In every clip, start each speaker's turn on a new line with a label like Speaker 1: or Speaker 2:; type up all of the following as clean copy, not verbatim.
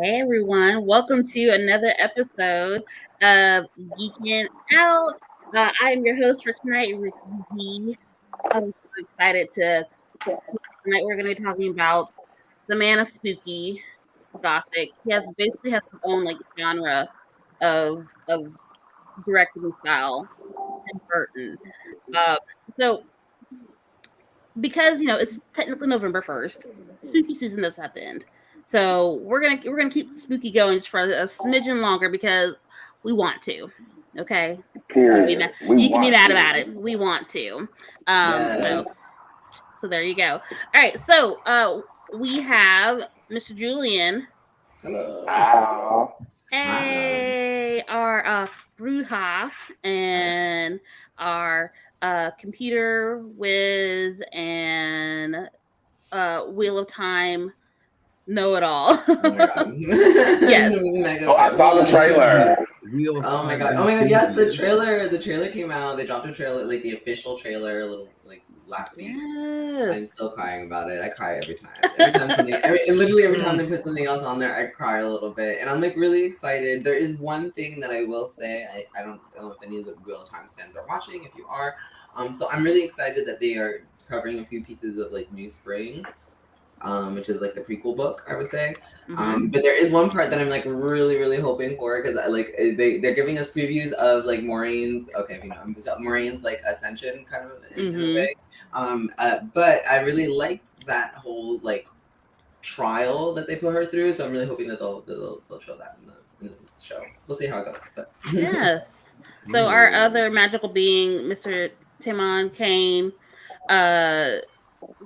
Speaker 1: Hey everyone, welcome to another episode of Geekin Out. I am your host for tonight, Ricky Z. I'm so excited to tonight. We're going to be talking about the man of spooky gothic. He has basically has his own like genre of directing style, Tim Burton. Uh, so because it's technically November 1st, spooky season doesn't have to end. So we're gonna keep spooky going just for a smidgen longer because we want to. Okay,
Speaker 2: Period. We
Speaker 1: you can be
Speaker 2: want
Speaker 1: mad about
Speaker 2: to.
Speaker 1: it. We want to.
Speaker 3: Yeah.
Speaker 1: So there you go. All right. So we have Mr. Julian.
Speaker 3: Hello.
Speaker 2: Ow.
Speaker 1: Hey, our Bruja and our computer whiz and Wheel of Time know it all.
Speaker 3: Oh my god.
Speaker 1: Yes.
Speaker 2: Oh, I saw the trailer.
Speaker 3: Oh my god. Yes, the trailer. The trailer came out. They dropped a trailer, like the official trailer, a little like last week.
Speaker 1: Yes.
Speaker 3: I'm still crying about it. I cry every time. Literally every time they put something else on there, I cry a little bit, and I'm like really excited. There is one thing that I will say. I don't know if any of the Real Time fans are watching. If you are, so I'm really excited that they are covering a few pieces of like New Spring. Which is like the prequel book, I would say. But there is one part that I'm like really hoping for because they're giving us previews of like Maureen's Maureen's like ascension kind of in a way. But I really liked that whole like trial that they put her through, so I'm really hoping that they'll show that in the show. We'll see how it goes. But
Speaker 1: yes. So our other magical being, Mr. Timon Kane,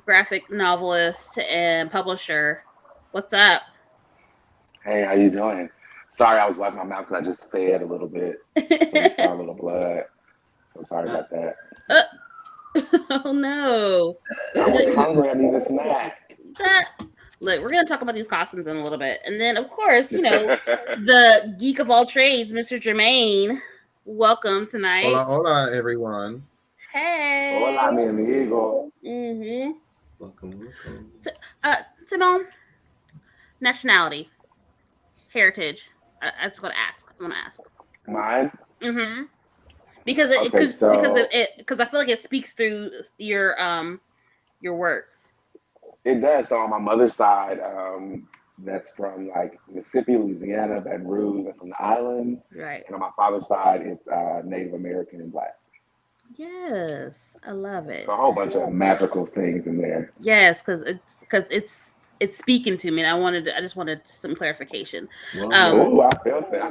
Speaker 1: graphic novelist and publisher. What's up?
Speaker 2: Hey, how you doing? Sorry, I was wiping my mouth because I just fed a little bit. So you saw a little blood. So sorry about that.
Speaker 1: Oh no!
Speaker 2: I was hungry. I need a snack.
Speaker 1: Look, we're gonna talk about these costumes in a little bit, and then of course, the geek of all trades, Mr. Jermaine. Welcome tonight.
Speaker 4: Hola, everyone.
Speaker 1: Hey.
Speaker 2: Hola, mi amigo.
Speaker 3: Welcome.
Speaker 1: Timon, nationality, heritage. I just want to ask.
Speaker 2: Mine?
Speaker 1: Because I feel like it speaks through your work.
Speaker 2: It does. So on my mother's side, that's from like Mississippi, Louisiana, Baton Rouge, and from the islands.
Speaker 1: Right.
Speaker 2: And on my father's side, it's Native American and Black.
Speaker 1: Yes, I love it.
Speaker 2: So a whole bunch of magical things in there.
Speaker 1: Yes, because it's speaking to me, and I just wanted some clarification.
Speaker 2: I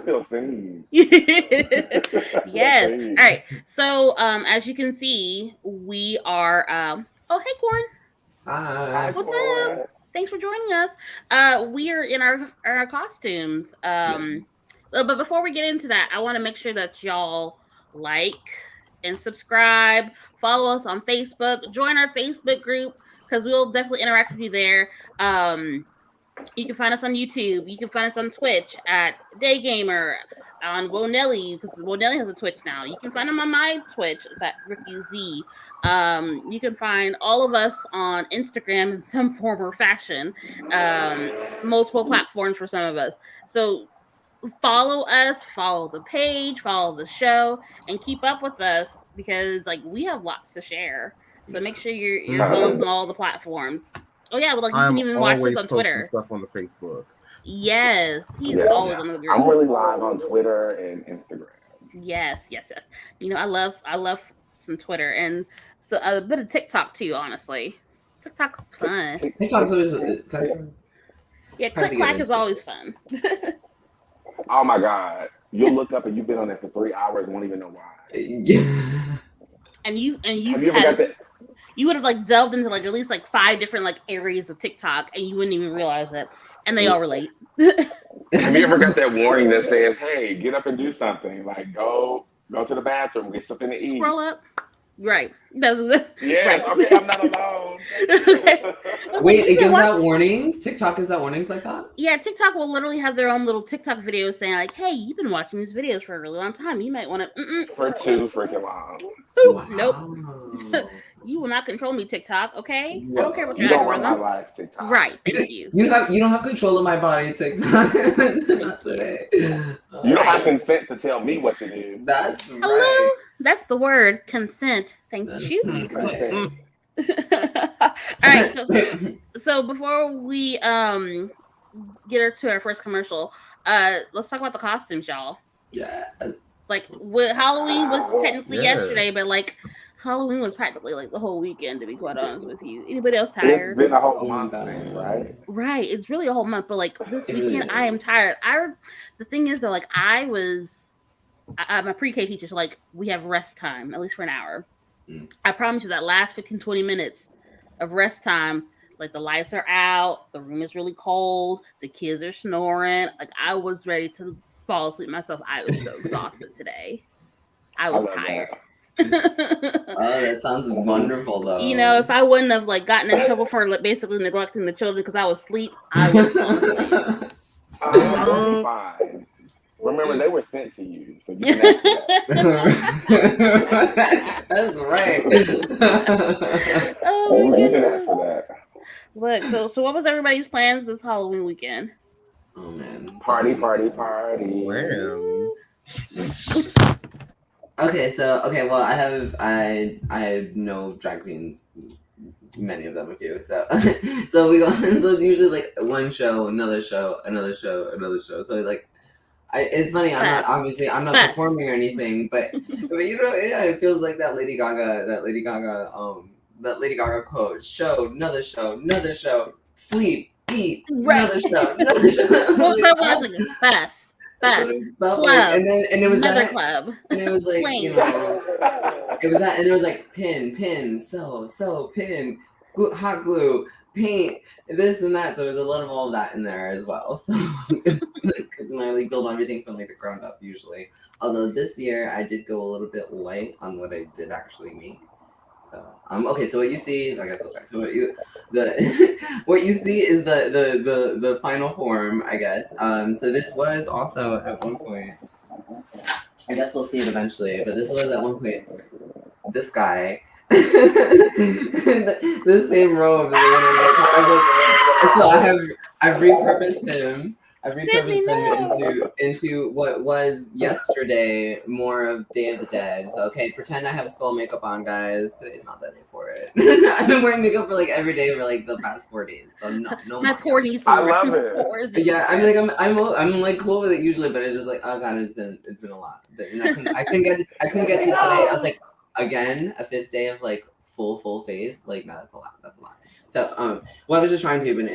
Speaker 2: feel seen.
Speaker 1: Yes. All right. So, as you can see, we are. Oh, hey, Corin.
Speaker 3: Hi.
Speaker 1: What's up? Thanks for joining us. We are in our costumes. But before we get into that, I want to make sure that y'all like and subscribe. Follow us on Facebook. Join our Facebook group because we'll definitely interact with you there. You can find us on YouTube. You can find us on Twitch at Daygamer, on Wonelli, because Wonelli has a Twitch now. You can find him on my Twitch. It's at Ricky Z. You can find all of us on Instagram in some form or fashion. Multiple platforms for some of us. So follow us, follow the page, follow the show, and keep up with us because we have lots to share. So make sure you're following us on all the platforms. Oh yeah, you can even watch us on Twitter.
Speaker 4: Stuff on the Facebook.
Speaker 1: Yes, he's always on the group.
Speaker 2: I'm really live on Twitter and Instagram.
Speaker 1: Yes. I love some Twitter and so a bit of TikTok too. Honestly, TikTok's fun.
Speaker 3: TikTok's always
Speaker 1: click is always fun.
Speaker 2: Oh my God. You'll look up and you've been on there for 3 hours and won't even know why.
Speaker 1: And you would have delved into at least 5 different areas of TikTok and you wouldn't even realize it. And they all relate.
Speaker 2: Have you ever got that warning that says, hey, get up and do something? Go to the bathroom, get something to eat.
Speaker 1: Scroll up. Right. That's
Speaker 2: Yes,
Speaker 1: right.
Speaker 2: okay, I'm not alone.
Speaker 3: Wait, it gives
Speaker 1: What?
Speaker 3: out warnings? TikTok gives out warnings like that?
Speaker 1: Yeah, TikTok will literally have their own little TikTok videos saying like, "Hey, you've been watching these videos for a really long time. You might want to."
Speaker 2: For too freaking long.
Speaker 1: Nope.
Speaker 3: Wow.
Speaker 1: You will not control me, TikTok. Okay, I
Speaker 3: Whoa.
Speaker 1: don't care about
Speaker 2: You
Speaker 1: your
Speaker 2: don't run my
Speaker 1: algorithm.
Speaker 2: life, TikTok.
Speaker 1: Right. Thank you.
Speaker 3: You don't have control of my body, TikTok. Not today.
Speaker 2: You don't
Speaker 1: Right.
Speaker 2: have consent to tell me what to do.
Speaker 3: That's
Speaker 1: Hello.
Speaker 3: right.
Speaker 1: That's the word consent. Thank
Speaker 3: That's
Speaker 1: you.
Speaker 3: right.
Speaker 2: Consent.
Speaker 1: All right. So before we get her to our first commercial, let's talk about the costumes, y'all.
Speaker 3: Yes.
Speaker 1: Like Halloween was technically
Speaker 4: Yeah.
Speaker 1: yesterday, but like Halloween was practically like the whole weekend, to be quite honest with you. Anybody else
Speaker 2: It's
Speaker 1: tired?
Speaker 2: been a whole
Speaker 3: Oh my
Speaker 2: month
Speaker 3: God.
Speaker 2: thing, right?
Speaker 1: Right. It's really a whole month, but like this
Speaker 3: It really
Speaker 1: weekend, I am
Speaker 3: is.
Speaker 1: tired. The thing is though, like I'm a pre-K teacher, so like we have rest time, at least for an hour. I promise you that last 15-20 minutes of rest time, like the lights are out, the room is really cold, the kids are snoring. Like I was ready to fall asleep myself. I was so exhausted today. I was
Speaker 2: love
Speaker 1: tired.
Speaker 3: Oh, that sounds wonderful, though.
Speaker 1: You know, if I wouldn't have like gotten in trouble for like, basically neglecting the children because I was asleep, I would have fallen asleep.
Speaker 2: You'll be fine. Remember, they were sent to you, so you can ask for that.
Speaker 3: That's right.
Speaker 1: Oh my
Speaker 2: You can
Speaker 1: goodness.
Speaker 2: ask for that.
Speaker 1: Look, so what was everybody's plans this Halloween weekend?
Speaker 3: Oh man.
Speaker 2: Party.
Speaker 4: Lambs.
Speaker 3: Well, I have no drag queens, many of them, a few. So so we go. So it's usually like one show, another show, another show, another show. So like, it's funny. I'm not performing or anything, but you know, yeah, it feels like that Lady Gaga quote: "Show, another show, sleep, eat, another show, another show."
Speaker 1: Well, that was like best
Speaker 3: Club,
Speaker 1: club,
Speaker 3: and it was
Speaker 1: another
Speaker 3: that
Speaker 1: club,
Speaker 3: and it was like,
Speaker 1: Flame.
Speaker 3: you know, it was that, and it was like pin, sew, pin, hot glue, paint, this and that. So there's a lot of all of that in there as well. So because I like build everything from like the ground up usually. Although this year I did go a little bit light on what I did actually make. So okay. So what you see, I guess I'll start. So what you see is the final form, I guess. So this was also at one point. I guess we'll see it eventually, but this was at one point this guy. The same robe. So I've repurposed him. I've repurposed him into what was yesterday more of Day of the Dead. So okay, pretend I have skull makeup on, guys. Today's not that day for it. I've been wearing makeup for like every day for like the past 4 days. So no.
Speaker 1: My poor niece.
Speaker 2: I love it.
Speaker 3: Yeah, I'm like cool with it usually, but it's just like, oh god, it's been a lot. And I couldn't get to today. I was like, again, a 5th day of like full face. Like no, that's a lot. So well, I was just trying to, but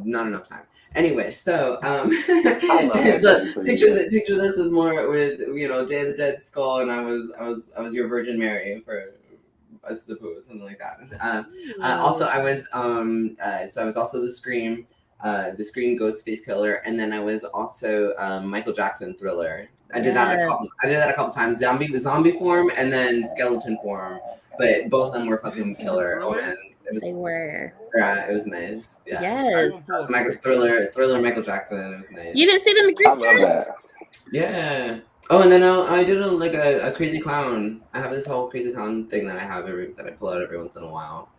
Speaker 3: not enough time. Anyway, so so picture this with more with, you know, Day of the Dead skull, and I was your Virgin Mary for, I suppose, something like that. Also I was also the Scream ghost face killer, and then I was also Michael Jackson Thriller. I did that a couple times, zombie form and then skeleton form, but both of them were fucking killer. Oh man.
Speaker 1: They were.
Speaker 3: Yeah, it was nice. Yeah.
Speaker 1: Yes.
Speaker 3: Thriller, Michael Jackson. It was nice.
Speaker 1: You didn't see them in Greek?
Speaker 2: I love that.
Speaker 3: Yeah. Oh, and then I did a crazy clown. I have this whole crazy clown thing that I pull out every once in a while.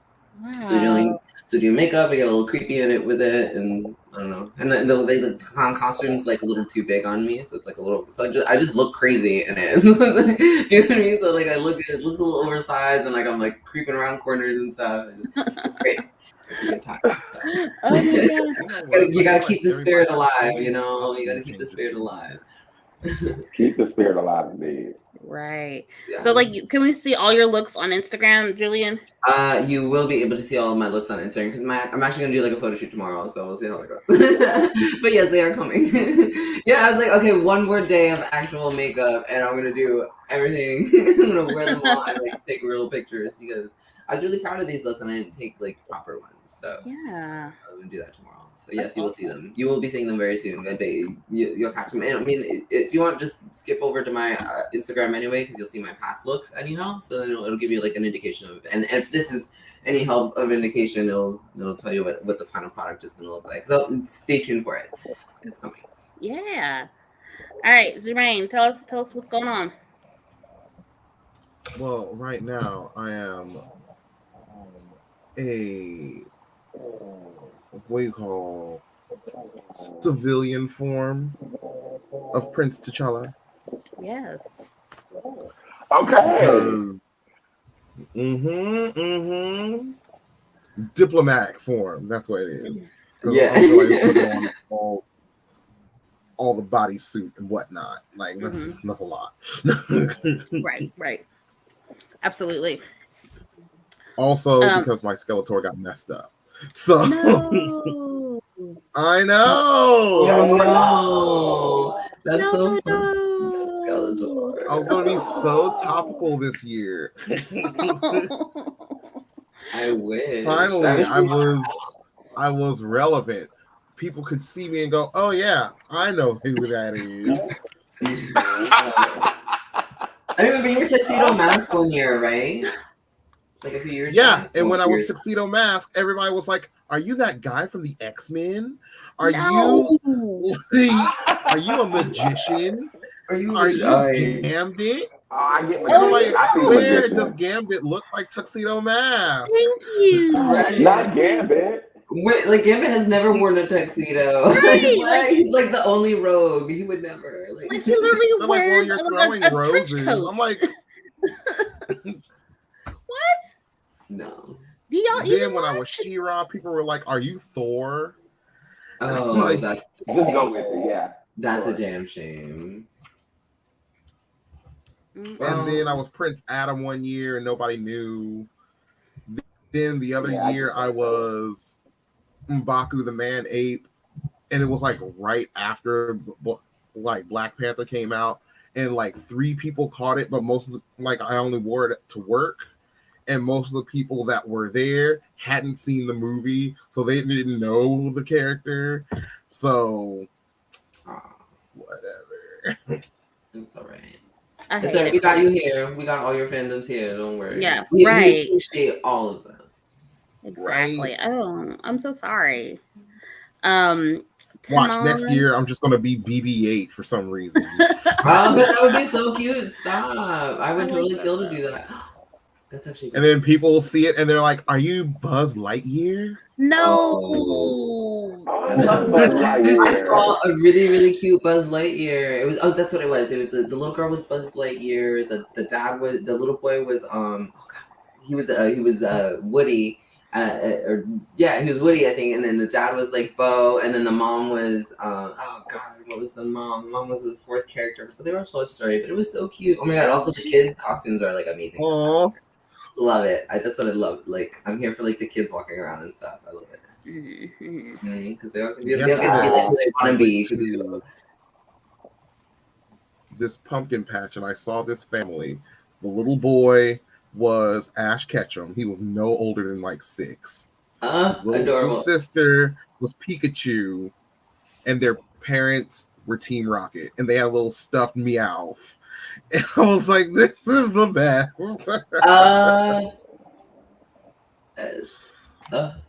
Speaker 1: Wow.
Speaker 3: So do makeup, I get a little creepy in it with it, and I don't know. And the clown costume's like a little too big on me, so it's like a little. So I just look crazy in it. You know what I mean? So like it looks a little oversized, and like I'm like creeping around corners and stuff. Great. Good time. So.
Speaker 1: Oh my God.
Speaker 3: You gotta keep the spirit alive, you know. You gotta keep the spirit alive.
Speaker 2: Keep the spirit alive, indeed.
Speaker 1: Right.
Speaker 3: Yeah.
Speaker 1: So, like, can we see all your looks on Instagram, Julian?
Speaker 3: You will be able to see all of my looks on Instagram because I'm actually gonna do like a photo shoot tomorrow, so we'll see how it goes. But yes, they are coming. Yeah, I was like, okay, one more day of actual makeup, and I'm gonna do everything. I'm gonna wear them all and like take real pictures because I was really proud of these looks and I didn't take like proper ones. So
Speaker 1: Yeah.
Speaker 3: I'm gonna do that tomorrow. So yes, you will see them. You will be seeing them very soon. I bet you'll catch them. And I mean, if you want, just skip over to my Instagram anyway, because you'll see my past looks anyhow. So then it'll give you like an indication of. And if this is any help of indication, it'll tell you what the final product is going to look like. So stay tuned for it. It's coming.
Speaker 1: Yeah. All right, Jermaine, tell us what's going on.
Speaker 5: Well, right now I am a what do you call civilian form of Prince T'Challa.
Speaker 1: Yes.
Speaker 2: Okay.
Speaker 5: Diplomatic form. That's what it is.
Speaker 3: Yeah.
Speaker 5: I'm on all the bodysuit and whatnot. Like that's a lot.
Speaker 1: Right. Absolutely.
Speaker 5: Also, because my Skeletor got messed up. So
Speaker 1: no.
Speaker 5: I know.
Speaker 3: No. That's so fun. Skeletor.
Speaker 5: I'm gonna be so topical this year.
Speaker 3: I wish.
Speaker 5: Finally, I was relevant. People could see me and go, "Oh yeah, I know who that is."
Speaker 3: I remember you were Tuxedo Mask one year, right? Like a few years back.
Speaker 5: And when I was Tuxedo Mask, everybody was like, "Are you that guy from the X-Men? Are you a magician? Are you Gambit?"
Speaker 2: I get
Speaker 5: where does Gambit look like Tuxedo Mask?
Speaker 1: Thank you.
Speaker 2: Not Gambit.
Speaker 3: Wait, like Gambit has never worn a tuxedo.
Speaker 1: Right,
Speaker 3: he's like the only rogue. He would never.
Speaker 1: Like he literally wears
Speaker 5: you're throwing
Speaker 1: a
Speaker 5: roses.
Speaker 1: trench coat.
Speaker 5: I'm like,
Speaker 1: what?
Speaker 3: No.
Speaker 1: Do y'all
Speaker 5: then when I was She-Ra, people were like, "Are you Thor?"
Speaker 3: Oh,
Speaker 5: like,
Speaker 3: that's
Speaker 2: just go with it. Yeah,
Speaker 3: that's a damn shame.
Speaker 5: And then I was Prince Adam one year, and nobody knew. Then the other year, I was M'Baku the Man Ape, and it was like right after like Black Panther came out, and like 3 people caught it, but most of I only wore it to work, and most of the people that were there hadn't seen the movie, so they didn't know the character. So whatever.
Speaker 3: It's all right.
Speaker 1: It's all right.
Speaker 3: We got you here. We got all your fandoms here. Don't worry.
Speaker 1: Yeah,
Speaker 3: we
Speaker 1: right.
Speaker 3: appreciate all of them.
Speaker 1: Exactly. Right. Oh, I'm so sorry.
Speaker 5: Watch next year. I'm just gonna be BB-8 for some reason.
Speaker 3: But that would be so cute. Stop. I would totally feel to do that. That's actually great.
Speaker 5: And then people will see it and they're like, "Are you Buzz Lightyear?"
Speaker 1: No.
Speaker 3: I saw a really, really cute Buzz Lightyear. It was that's what it was. It was the little girl was Buzz Lightyear. The dad was the little boy was he was Woody. He was Woody, I think, and then the dad was like Bo, and then the mom was what was the mom? The mom was the 4th character, but they were Toy Story, but it was so cute. Oh my god! Also, the kids' costumes are like amazing.
Speaker 5: Aww.
Speaker 3: Love it. That's what I love. Like I'm here for like the kids walking around and stuff. I love it because they'll get to be like who they want to be.
Speaker 5: This pumpkin patch, and I saw this family. The little boy was Ash Ketchum. He was no older than like 6.
Speaker 3: Adorable.
Speaker 5: His sister was Pikachu, and their parents were Team Rocket, and they had a little stuffed Meowth. And I was like, "This is the best."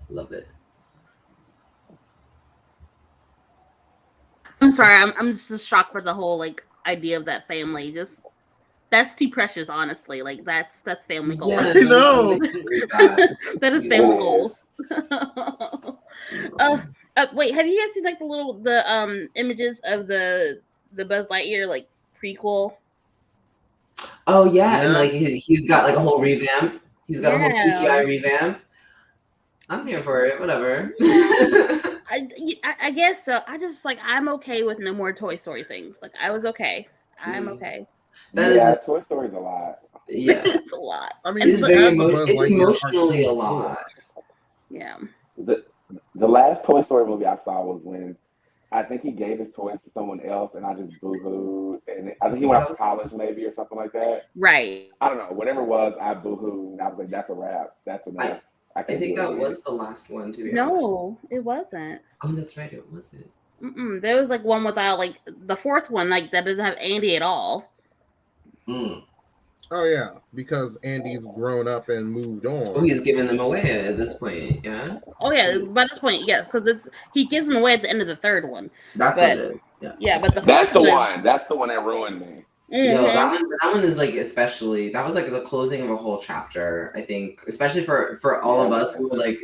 Speaker 3: Love it.
Speaker 1: I'm sorry. I'm just shocked by the whole idea of that family. Just that's too precious, honestly. Like that's family goals.
Speaker 3: Yeah,
Speaker 5: I know.
Speaker 1: That is family goals. Wait, have you guys seen the images of the Buzz Lightyear prequel?
Speaker 3: Oh yeah, and he's got a whole revamp. He's got a whole CGI revamp. I'm here for it. Whatever.
Speaker 1: I guess so. I just I'm okay with no more Toy Story things. I was okay. I'm okay.
Speaker 2: Toy Story's a lot.
Speaker 3: Yeah,
Speaker 1: it's a lot.
Speaker 5: I mean,
Speaker 3: it's emotionally a lot.
Speaker 1: Yeah.
Speaker 2: The last Toy Story movie I saw was when I think he gave his toys to someone else, and I just boo-hooed. And I think he went off to college maybe or something like that.
Speaker 1: Right.
Speaker 2: I don't know. Whatever it was, I boo-hooed. And I was like, "That's a wrap. That's enough."
Speaker 3: I think that was the last one, to be honest.
Speaker 1: No, it wasn't.
Speaker 3: Oh, that's right, it wasn't.
Speaker 1: There was like one without like the fourth one, like that doesn't have Andy at all.
Speaker 5: Oh yeah, because Andy's grown up and moved on.
Speaker 3: Oh, he's giving them away at this point, yeah.
Speaker 1: Oh yeah, by this point, yes, because he gives them away at the end of the third one.
Speaker 3: That's what it is.
Speaker 1: Yeah, but
Speaker 2: that's the one. That's the one that ruined me.
Speaker 3: Yo, that one is like especially. That was like the closing of a whole chapter. I think, especially for all of us who were like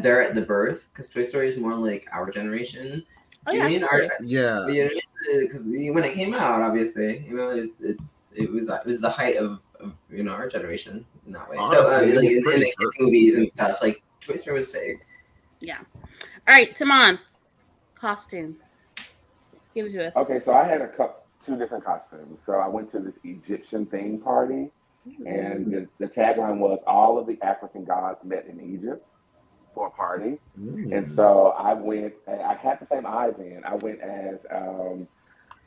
Speaker 3: there at the birth, because Toy Story is more like our generation.
Speaker 1: Oh,
Speaker 3: you know what I mean?
Speaker 5: Yeah.
Speaker 3: You know, because when it came out, obviously, you know, it was the height of our generation in that way.
Speaker 5: Honestly,
Speaker 3: so like in the
Speaker 5: kids
Speaker 3: movies and stuff, like Toy Story was big.
Speaker 1: Yeah. All right, Timon, costume. Give it to us.
Speaker 2: Okay, so I had two different costumes. So I went to this Egyptian theme party, and the tagline was "All of the African gods met in Egypt for a party." And so I went. I had the same eyes in. I went as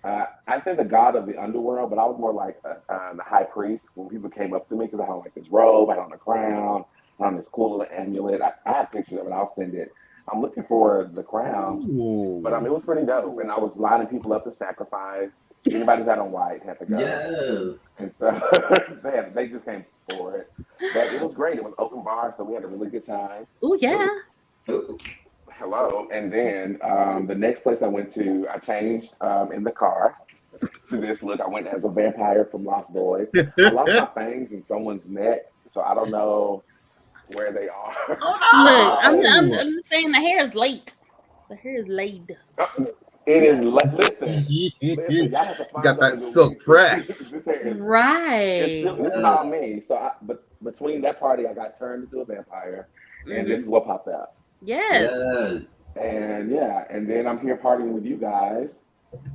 Speaker 2: I said the god of the underworld, but I was more like the high priest. When people came up to me, because I had like this robe, I had on a crown, I had on this cool little amulet. I have pictures of it. I'll send it. I'm looking for the crown, but it was pretty dope. And I was lining people up to sacrifice. Anybody who had on white had to go.
Speaker 3: Yes.
Speaker 2: And so they just came for it. But it was great. It was open bar, so we had a really good time.
Speaker 1: Oh yeah.
Speaker 2: Ooh. Hello. And then the next place I went to, I changed in the car to this look. I went as a vampire from Lost Boys. I lost my fangs in someone's neck, so I don't know where they are.
Speaker 1: Look, I'm just saying the hair is late. The hair is laid.
Speaker 2: It is. Listen, y'all have to find
Speaker 5: got that silk press.
Speaker 2: This hair is,
Speaker 1: Right.
Speaker 2: this is all me. So, but between that party, I got turned into a vampire, and this is what popped up.
Speaker 1: Yes.
Speaker 2: And and then I'm here partying with you guys,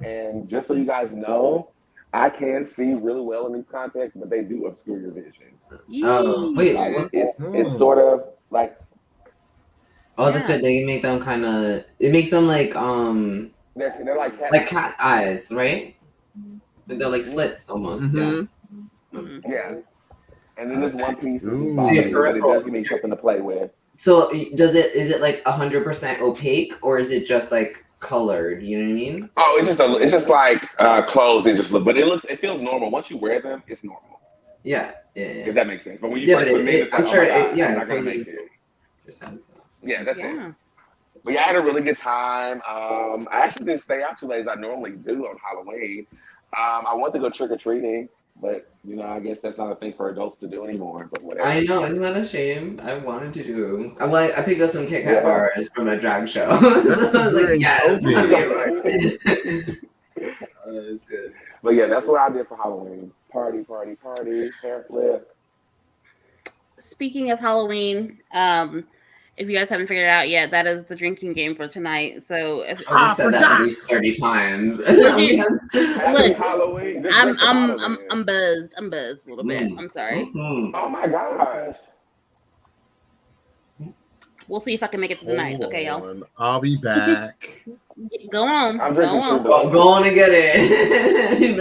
Speaker 2: and just so you guys know, I can see really well in these contexts, but they do obscure your vision.
Speaker 3: Wait,
Speaker 2: like, it's sort of like.
Speaker 3: Oh, that's right. They make them kind of. It makes them like
Speaker 2: They're
Speaker 3: like cat eyes, right? But they're like slits almost.
Speaker 2: Yeah. And then there's one piece, but it does give me something to play with.
Speaker 3: So is it like 100% opaque, or is it just like colored? You know what I mean?
Speaker 2: Oh, it's just like clothes. They just look, but it feels normal. Once you wear them, it's normal.
Speaker 3: Yeah.
Speaker 2: If that makes sense. But when you first put them in, I'm sure. I'm not gonna make it. Yeah, that's it. But yeah, I had a really good time. I actually didn't stay out too late as I normally do on Halloween. I wanted to go trick or treating, but I guess that's not a thing for adults to do anymore. But whatever.
Speaker 3: I know, isn't that a shame? I wanted to do. I picked up some Kit Kat bars from a drag show. So I was like, yes. It's good.
Speaker 2: But yeah, that's what I did for Halloween. Party, hair flip.
Speaker 1: Speaking of Halloween, if you guys haven't figured it out yet, that is the drinking game for tonight. So
Speaker 3: I've said that at least 30 times.
Speaker 1: Look,
Speaker 2: Halloween.
Speaker 1: I'm buzzed. I'm buzzed a little bit. I'm sorry.
Speaker 2: Oh my gosh.
Speaker 1: We'll see if I can make it to the night. Okay, y'all.
Speaker 5: I'll be back.
Speaker 1: Go on.
Speaker 2: I'm drinking
Speaker 3: go on and get it.
Speaker 1: You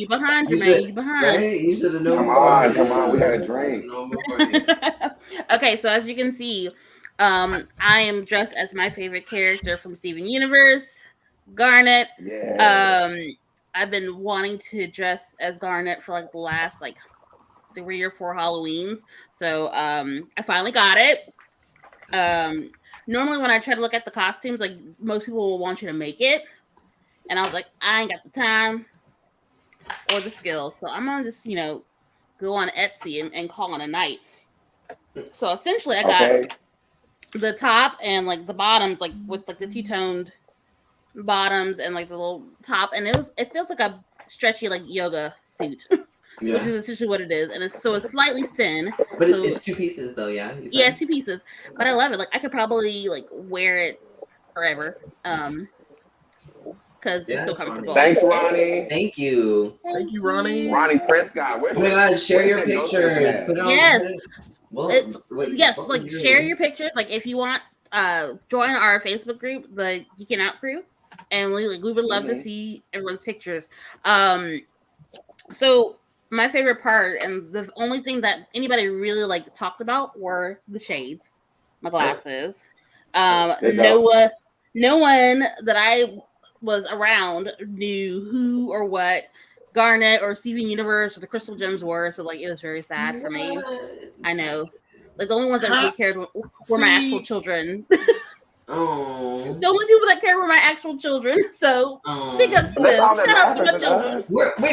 Speaker 1: behind, Jermaine. You behind.
Speaker 3: Right? You should have known.
Speaker 2: Come on. We got a drink.
Speaker 1: Okay, so as you can see, I am dressed as my favorite character from Steven Universe, Garnet.
Speaker 2: Yeah.
Speaker 1: I've been wanting to dress as Garnet for like the last 3 or 4 Halloweens. So I finally got it. Normally when I try to look at the costumes, like most people will want you to make it. And I was like, I ain't got the time or the skills. So I'm gonna just, go on Etsy and call it a night. So essentially I got the top and the bottoms, with the two-toned bottoms and the little top, and it feels like a stretchy yoga suit.
Speaker 3: Yeah.
Speaker 1: Which is essentially what it is, and it's slightly thin.
Speaker 3: But it's 2 pieces though, yeah.
Speaker 1: Yeah, it's 2 pieces, but I love it. I could probably wear it forever, because it's so comfortable.
Speaker 2: Thanks, Ronnie.
Speaker 3: Thank you.
Speaker 5: Thank you, Ronnie.
Speaker 2: Ronnie Prescott.
Speaker 3: Oh my God, share your pictures. Put it on.
Speaker 1: Yes. Share your pictures. If you want, join our Facebook group, the Geekin Out crew, and we would love to see everyone's pictures. So my favorite part, and the only thing that anybody really like talked about were the shades, my glasses. No one that I was around knew who or what Garnet or Steven Universe or the Crystal Gems were, so like it was very sad for me. I know. Like the only ones that really cared were my actual children.
Speaker 3: Oh.
Speaker 1: The only people that care were my actual children. So big ups to them. Shout out to my children.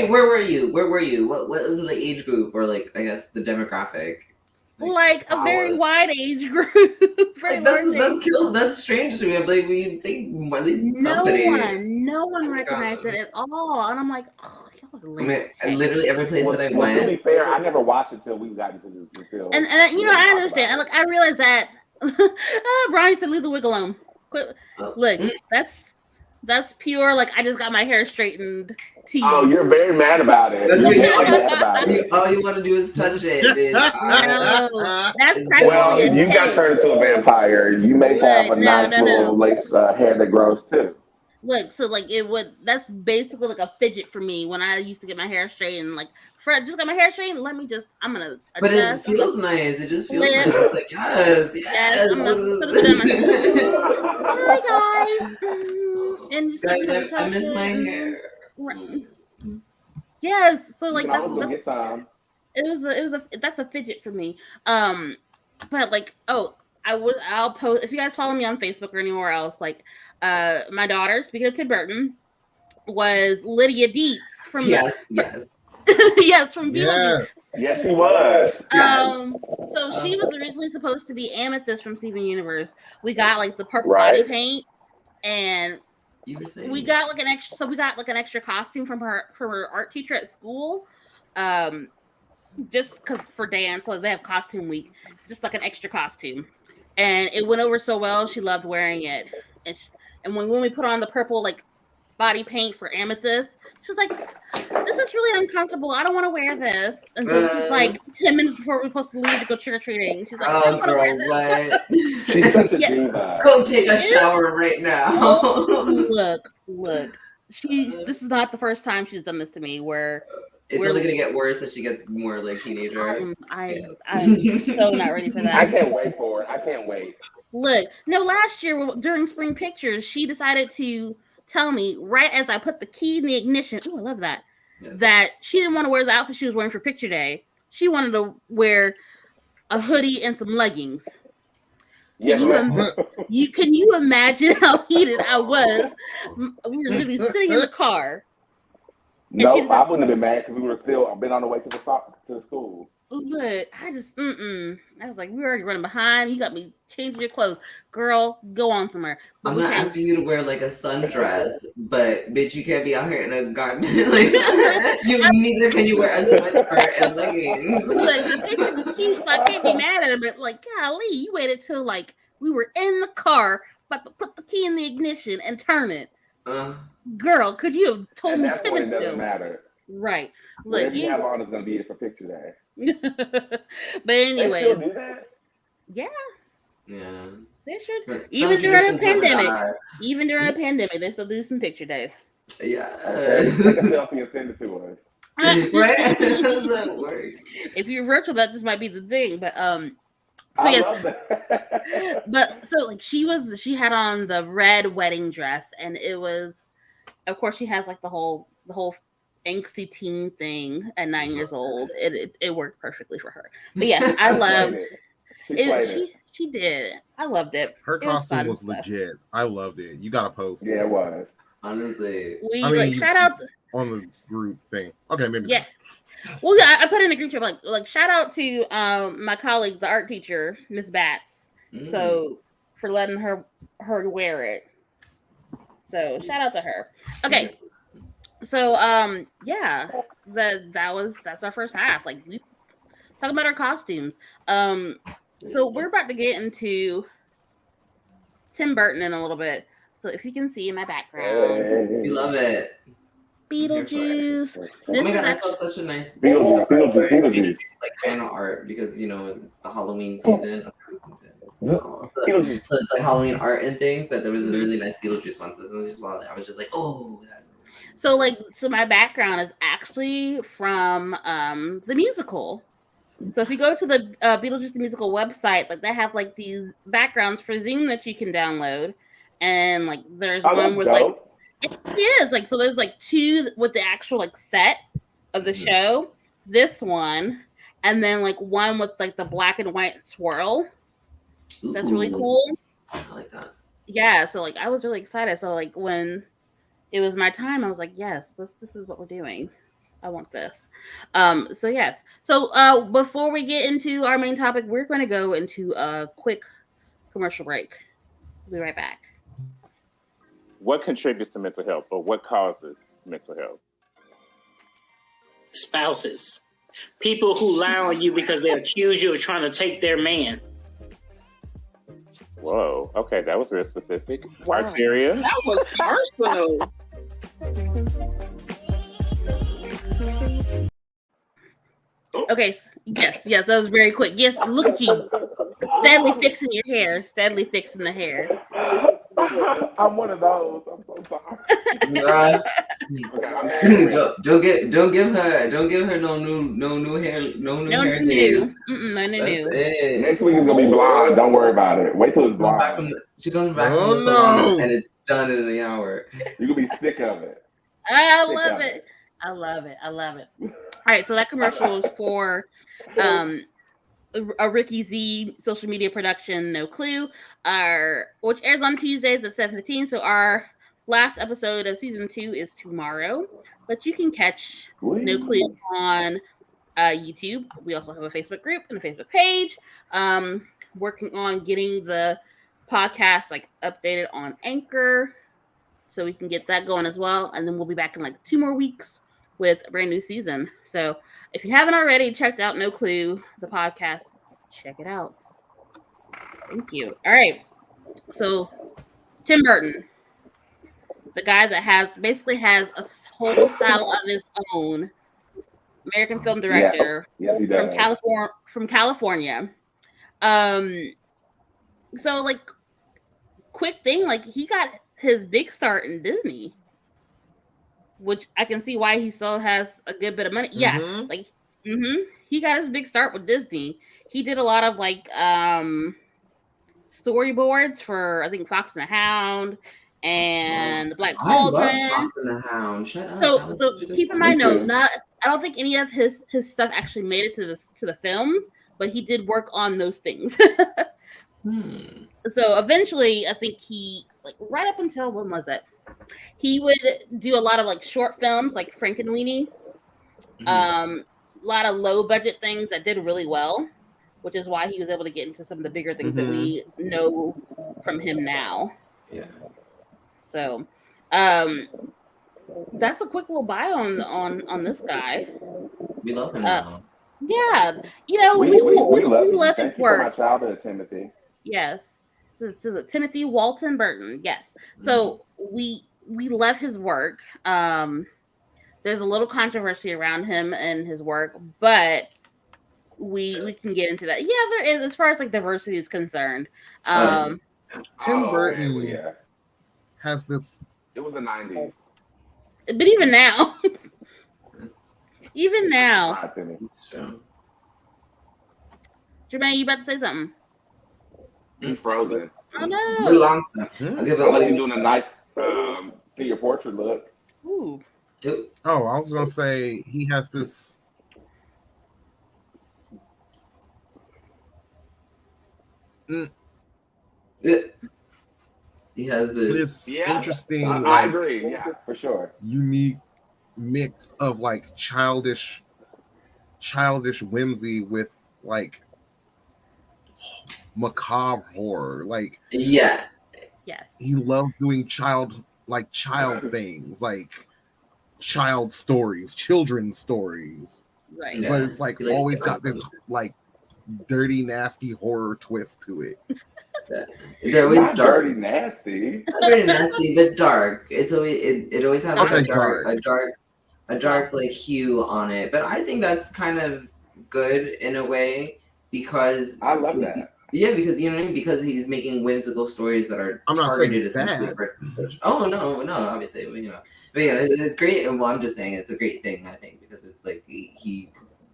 Speaker 3: Where were you? Where were you? What was the age group or like I guess the demographic?
Speaker 1: Like a very wide age group.
Speaker 3: Like, that's strange to me. I'm like, we think at least
Speaker 1: no one recognized it at all, and I'm like, oh,
Speaker 3: literally every place that I went.
Speaker 2: To be fair, I never watched it until we got into this.
Speaker 1: And you know, I understand. Look, I realize that. Brian said, "Leave the wig alone." Quit. Look, that's pure. Like I just got my hair straightened.
Speaker 2: Oh, you're very mad about it.
Speaker 3: All you want to do is touch it.
Speaker 1: That's
Speaker 2: well, you got turned into a vampire. You may have a nice little lace hair that grows too.
Speaker 1: Look, so like that's basically like a fidget for me when I used to get my hair straightened. Like, Fred, just got my hair straightened. I'm gonna adjust.
Speaker 3: But it feels nice. It just feels nice. It's like, yes.
Speaker 1: I'm gonna put it in my hi, guys. And just
Speaker 3: guys, I miss my hair.
Speaker 1: Yes, so like that's a fidget for me. But like, I'll post if you guys follow me on Facebook or anywhere else. Like, my daughter, speaking of Tim Burton, was Lydia Dietz from
Speaker 3: yes,
Speaker 1: from Beetlejuice.
Speaker 2: Yes, she was.
Speaker 1: So she was originally supposed to be Amethyst from Steven Universe. We got like the purple body paint, and we got like an extra costume from her art teacher at school. Just because for dance, like they have costume week, just like an extra costume, and it went over so well. She loved wearing it, and when we put on the purple like body paint for Amethyst, she's like, "This is really uncomfortable. I don't want to wear this." And so she's like 10 minutes before we're supposed to leave to go trick or treating, she's like, "I don't want to wear this."
Speaker 2: She's such a diva.
Speaker 3: Go take a shower right now.
Speaker 1: Look. This is not the first time she's done this to me. Where
Speaker 3: it's only gonna get worse as she gets more like teenager.
Speaker 1: I'm so not ready for that.
Speaker 2: I can't wait for it. I can't wait.
Speaker 1: Look, no, last year during spring pictures, she decided to tell me right as I put the key in the ignition. Oh, I love that. Yeah. That she didn't want to wear the outfit she was wearing for picture day. She wanted to wear a hoodie and some leggings. Can you imagine how heated I was? We were literally sitting in the car.
Speaker 2: No, I wouldn't have been mad because we would have still been on the way to the school.
Speaker 1: Look, I just, I was like, we're already running behind. You got me changing your clothes. Girl, go on somewhere.
Speaker 3: But I'm not asking you to wear like a sundress, but bitch, you can't be out here in a garden. Like, neither can you wear a sweatshirt and leggings.
Speaker 1: Like, the picture was cute, so I can't be mad at it, but like, golly, you waited till like we were in the car, about to put the key in the ignition and turn it. Girl, could you have told me 10 minutes ago?
Speaker 2: It doesn't matter.
Speaker 1: Right.
Speaker 2: Look, what you have on is going to be it for picture day.
Speaker 1: But anyway.
Speaker 2: They still do that?
Speaker 1: Yeah.
Speaker 3: Yeah.
Speaker 1: They should. Even during a pandemic, they still do some picture days.
Speaker 3: Yeah.
Speaker 2: Okay, take a selfie and send it to us.
Speaker 3: Right? How does that work?
Speaker 1: If you're virtual, that just might be the thing. But so
Speaker 2: I
Speaker 1: yes.
Speaker 2: love that.
Speaker 1: But so like she had on the red wedding dress, and it was, of course, she has like the whole angsty teen thing at 9 years old. It worked perfectly for her. But yes, I loved it. She did. I loved it.
Speaker 5: Her costume was legit. I loved it. You got to post.
Speaker 2: Yeah, it was.
Speaker 3: Honestly.
Speaker 1: Shout out
Speaker 5: on the group thing. Okay, maybe.
Speaker 1: Yeah. Well, yeah, I put in a group chat like shout out to my colleague, the art teacher, Miss Batts. So for letting her wear it. So shout out to her. Okay. So yeah, that's our first half. Like we talking about our costumes. So we're about to get into Tim Burton in a little bit. So if you can see in my background,
Speaker 3: we love it.
Speaker 1: Beetlejuice.
Speaker 3: Oh my god, I saw such a nice
Speaker 2: Beetlejuice.
Speaker 3: Like fan art because it's the Halloween season. So it's like Halloween art and things, but there was a really nice Beetlejuice one. So I was just like, oh.
Speaker 1: So my background is actually from the musical. So if you go to the Beetlejuice the Musical website, like they have like these backgrounds for Zoom that you can download, and like there's one with like it is like so there's like two with the actual like set of the show, this one, and then like one with like the black and white swirl. That's really cool.
Speaker 3: I like that.
Speaker 1: Yeah, so like I was really excited. So like when it was my time, I was like, yes, this is what we're doing. I want this. So yes. So before we get into our main topic, we're going to go into a quick commercial break. We'll be right back.
Speaker 4: What contributes to mental health, or what causes mental health?
Speaker 6: Spouses. People who lie on you because they accuse you of trying to take their man.
Speaker 4: Whoa. Okay, that was real specific. Criteria.
Speaker 6: That was personal.
Speaker 1: Okay. Yes. That was very quick. Yes. Look at you, steadily fixing your hair, steadily fixing the hair.
Speaker 2: I'm one of those. I'm so sorry.
Speaker 3: Don't give her no new hair, no hair days.
Speaker 1: No new.
Speaker 2: Next week is gonna be blonde. Don't worry about it. Wait till it's blonde.
Speaker 3: She comes back from the salon and it's done in an hour.
Speaker 2: You're gonna be sick of it.
Speaker 1: I love it. I love it. All right, so that commercial is for a Ricky Z social media production, No Clue, which airs on Tuesdays at 7:15. So our last episode of season 2 is tomorrow, but you can catch No Clue on YouTube. We also have a Facebook group and a Facebook page. Working on getting the podcast like updated on Anchor, so we can get that going as well. And then we'll be back in like 2 more weeks with a brand new season. So if you haven't already checked out No Clue, the podcast, check it out. Thank you. All right. So Tim Burton, the guy that basically has a whole style of his own, American film director from California. So like quick thing, like he got his big start in Disney, which I can see why he still has a good bit of money. Yeah, he got his big start with Disney. He did a lot of like storyboards for I think Fox and the Hound and the Black Cauldron.
Speaker 3: I love Fox and the Hound. Shut up.
Speaker 1: So keep in mind, I don't think any of his stuff actually made it to the films, but he did work on those things. So eventually, I think he like right up until when was it? He would do a lot of like short films like Frankenweenie, a lot of low budget things that did really well, which is why he was able to get into some of the bigger things that we know from him now.
Speaker 3: Yeah.
Speaker 1: So, that's a quick little bio on this guy.
Speaker 3: We love him now.
Speaker 1: Yeah, we love his work.
Speaker 2: My childhood, Timothy.
Speaker 1: Yes. So Timothy Walton Burton. Yes. So we love his work. There's a little controversy around him and his work, but we can get into that. Yeah, there is as far as like diversity is concerned.
Speaker 5: Tim Burton has this.
Speaker 2: It was the 90s.
Speaker 1: But even now. Jermaine, you about to say something?
Speaker 2: He's frozen.
Speaker 1: Oh no!
Speaker 3: I'll give it.
Speaker 2: Unless he's doing a nice see your portrait look.
Speaker 1: Ooh.
Speaker 5: Oh, I was gonna say he has this.
Speaker 3: He has this
Speaker 5: interesting.
Speaker 2: I agree. Yeah, for sure.
Speaker 5: Unique mix of like childish whimsy with like macabre horror. Like
Speaker 1: yes,
Speaker 5: he loves doing child things, like child stories, children's stories.
Speaker 1: Right.
Speaker 5: But it's like always got this like dirty, nasty horror twist to it.
Speaker 3: They're always
Speaker 2: not
Speaker 3: dark.
Speaker 2: Dirty nasty.
Speaker 3: Not very nasty, but dark. It's always it always has like a dark like hue on it. But I think that's kind of good in a way because
Speaker 2: I love that.
Speaker 3: Yeah, because you know what I mean? Because he's making whimsical stories that are
Speaker 5: I'm not
Speaker 3: targeted
Speaker 5: saying
Speaker 3: essentially for. Oh no, obviously, you know. But yeah, it's great. Well, I'm just saying it's a great thing, I think, because it's like he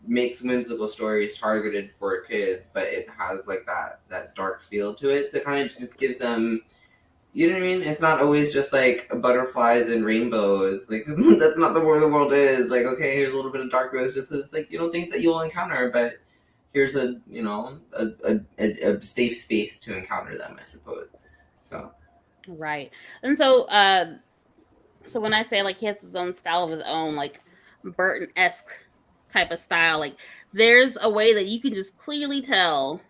Speaker 3: makes whimsical stories targeted for kids, but it has like that dark feel to it. So it kind of just gives them, you know what I mean? It's not always just like butterflies and rainbows. Like that's not the way the world is. Like, okay, here's a little bit of darkness, just because it's like, you know, things that you'll encounter, but here's a, you know, a safe space to encounter them, I suppose. So
Speaker 1: Right. And so when I say like he has his own style of his own, like Burton-esque type of style, like there's a way that you can just clearly tell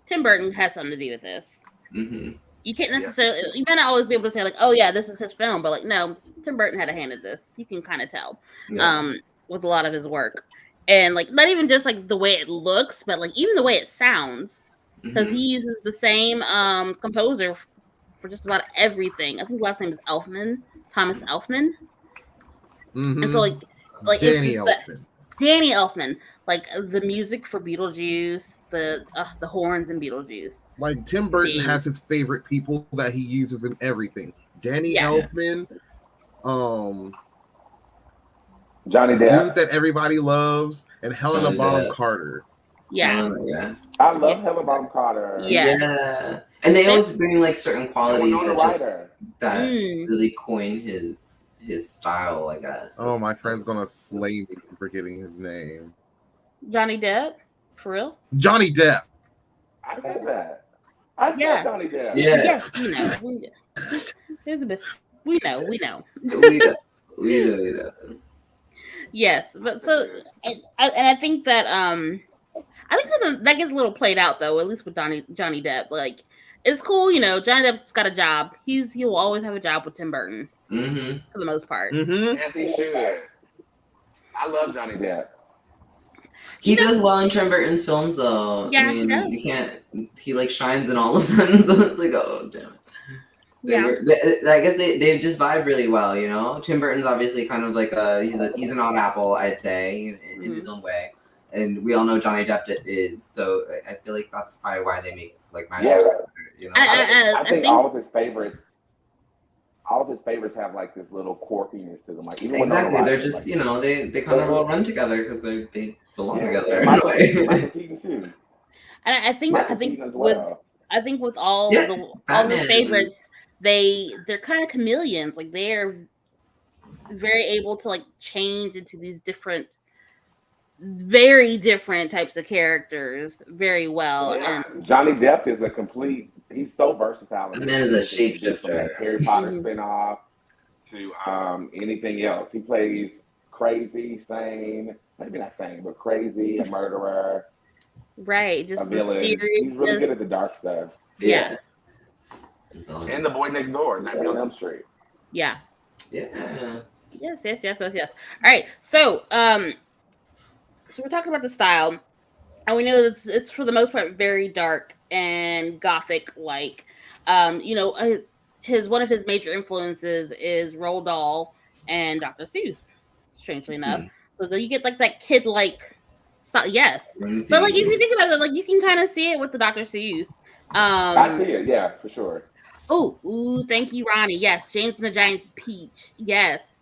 Speaker 1: Tim Burton had something to do with this.
Speaker 3: mm-hmm.
Speaker 1: You can't necessarily, you might not always be able to say like, oh yeah, this is his film, but like no, Tim Burton had a hand in this. You can kind of tell, with a lot of his work, and like not even just like the way it looks, but like even the way it sounds, because he uses the same composer for just about everything. I think the last name is Elfman, Thomas Elfman, and so like
Speaker 5: Danny
Speaker 1: it's just
Speaker 5: Elfman.
Speaker 1: Danny Elfman, like the music for Beetlejuice, the horns in Beetlejuice.
Speaker 5: Like Tim Burton has his favorite people that he uses in everything. Danny Elfman,
Speaker 2: Johnny Depp,
Speaker 5: dude that everybody loves, and Helena Bonham Carter.
Speaker 1: Yeah,
Speaker 2: I love Helena Bonham Carter.
Speaker 3: Yeah, and they always bring like certain qualities that really coin his style, I guess.
Speaker 5: Oh, my friend's gonna slay me for forgetting his name.
Speaker 1: Johnny Depp, for real?
Speaker 5: Johnny Depp.
Speaker 2: I said that. I said Johnny Depp.
Speaker 3: Yeah.
Speaker 1: Yes, we know. Elizabeth, we know.
Speaker 3: We know.
Speaker 1: Yes, but so, and I think that I think something that gets a little played out though, at least with Johnny Depp. Like, it's cool, you know. Johnny Depp's got a job. He will always have a job with Tim Burton for the most part.
Speaker 2: Yes, he should. I love Johnny Depp.
Speaker 3: He does well in Tim Burton's films, though.
Speaker 1: Yeah,
Speaker 3: I mean,
Speaker 1: he does.
Speaker 3: you can't. He like shines in all of them, so it's like, oh damn it. I guess they just vibe really well, you know. Tim Burton's obviously kind of like he's an odd apple, I'd say, in his own way, and we all know Johnny Depp is. So I feel like that's probably why they make like magic. You know?
Speaker 2: I think all of his favorites have like this little quirkiness to them. Like even
Speaker 3: exactly, they're just like, you know they kind of all run together because they belong together in a way.
Speaker 2: Michael Keaton too.
Speaker 1: And I think with all the favorites, they're kind of chameleons. Like they're very able to like change into these very different types of characters very well.
Speaker 2: Yeah.
Speaker 1: And
Speaker 2: Johnny Depp is he's so versatile.
Speaker 3: The man is a shapeshifter.
Speaker 2: From that Harry Potter spinoff to anything else. He plays crazy, sane, maybe not sane, but crazy, a murderer.
Speaker 1: Right, just
Speaker 2: a villain.
Speaker 1: mysterious.
Speaker 2: He's really good at the dark stuff.
Speaker 1: Yeah.
Speaker 2: And The Boy Next Door, Nightmare on Elm Street.
Speaker 1: Yeah.
Speaker 3: Yeah.
Speaker 1: Yes. All right, so we're talking about the style, and we know that it's for the most part very dark and gothic like. You know, one of his major influences is Roald Dahl and Dr. Seuss, strangely enough. So you get like that kid like style. Yes, but like if you think about it, like you can kind of see it with the Dr. Seuss.
Speaker 2: I see it, yeah, for sure.
Speaker 1: Oh, thank you, Ronnie. Yes, James and the Giant Peach. Yes.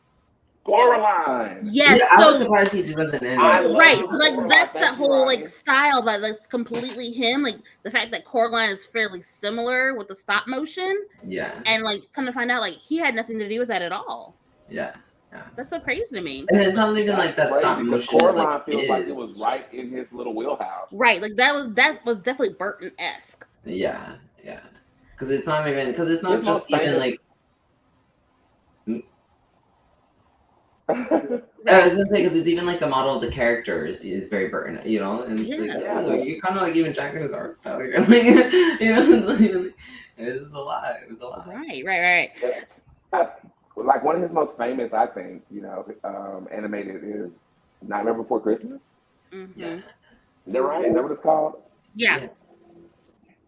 Speaker 2: Coraline.
Speaker 1: Yes,
Speaker 3: yeah, I was surprised he wasn't in it.
Speaker 1: Right, so like that's that whole like style that's completely him. Like the fact that Coraline is fairly similar with the stop motion.
Speaker 3: Yeah.
Speaker 1: And like come to find out, like he had nothing to do with that at all.
Speaker 3: Yeah.
Speaker 1: That's so crazy to me.
Speaker 3: And it's not even like that stop motion.
Speaker 2: Coraline feels like it was right in his little wheelhouse.
Speaker 1: Right, like that was definitely Burton-esque.
Speaker 3: Yeah. Because it's not just even like. I was gonna say because it's even like the model of the characters is very Burton, you know, and it's you kind of like even jacking his art style. You're like, you know, it was a lot.
Speaker 1: Right.
Speaker 2: Like one of his most famous, I think, you know, animated is Nightmare Before Christmas.
Speaker 3: Yeah.
Speaker 2: Is that right? Is that what it's called?
Speaker 1: Yeah.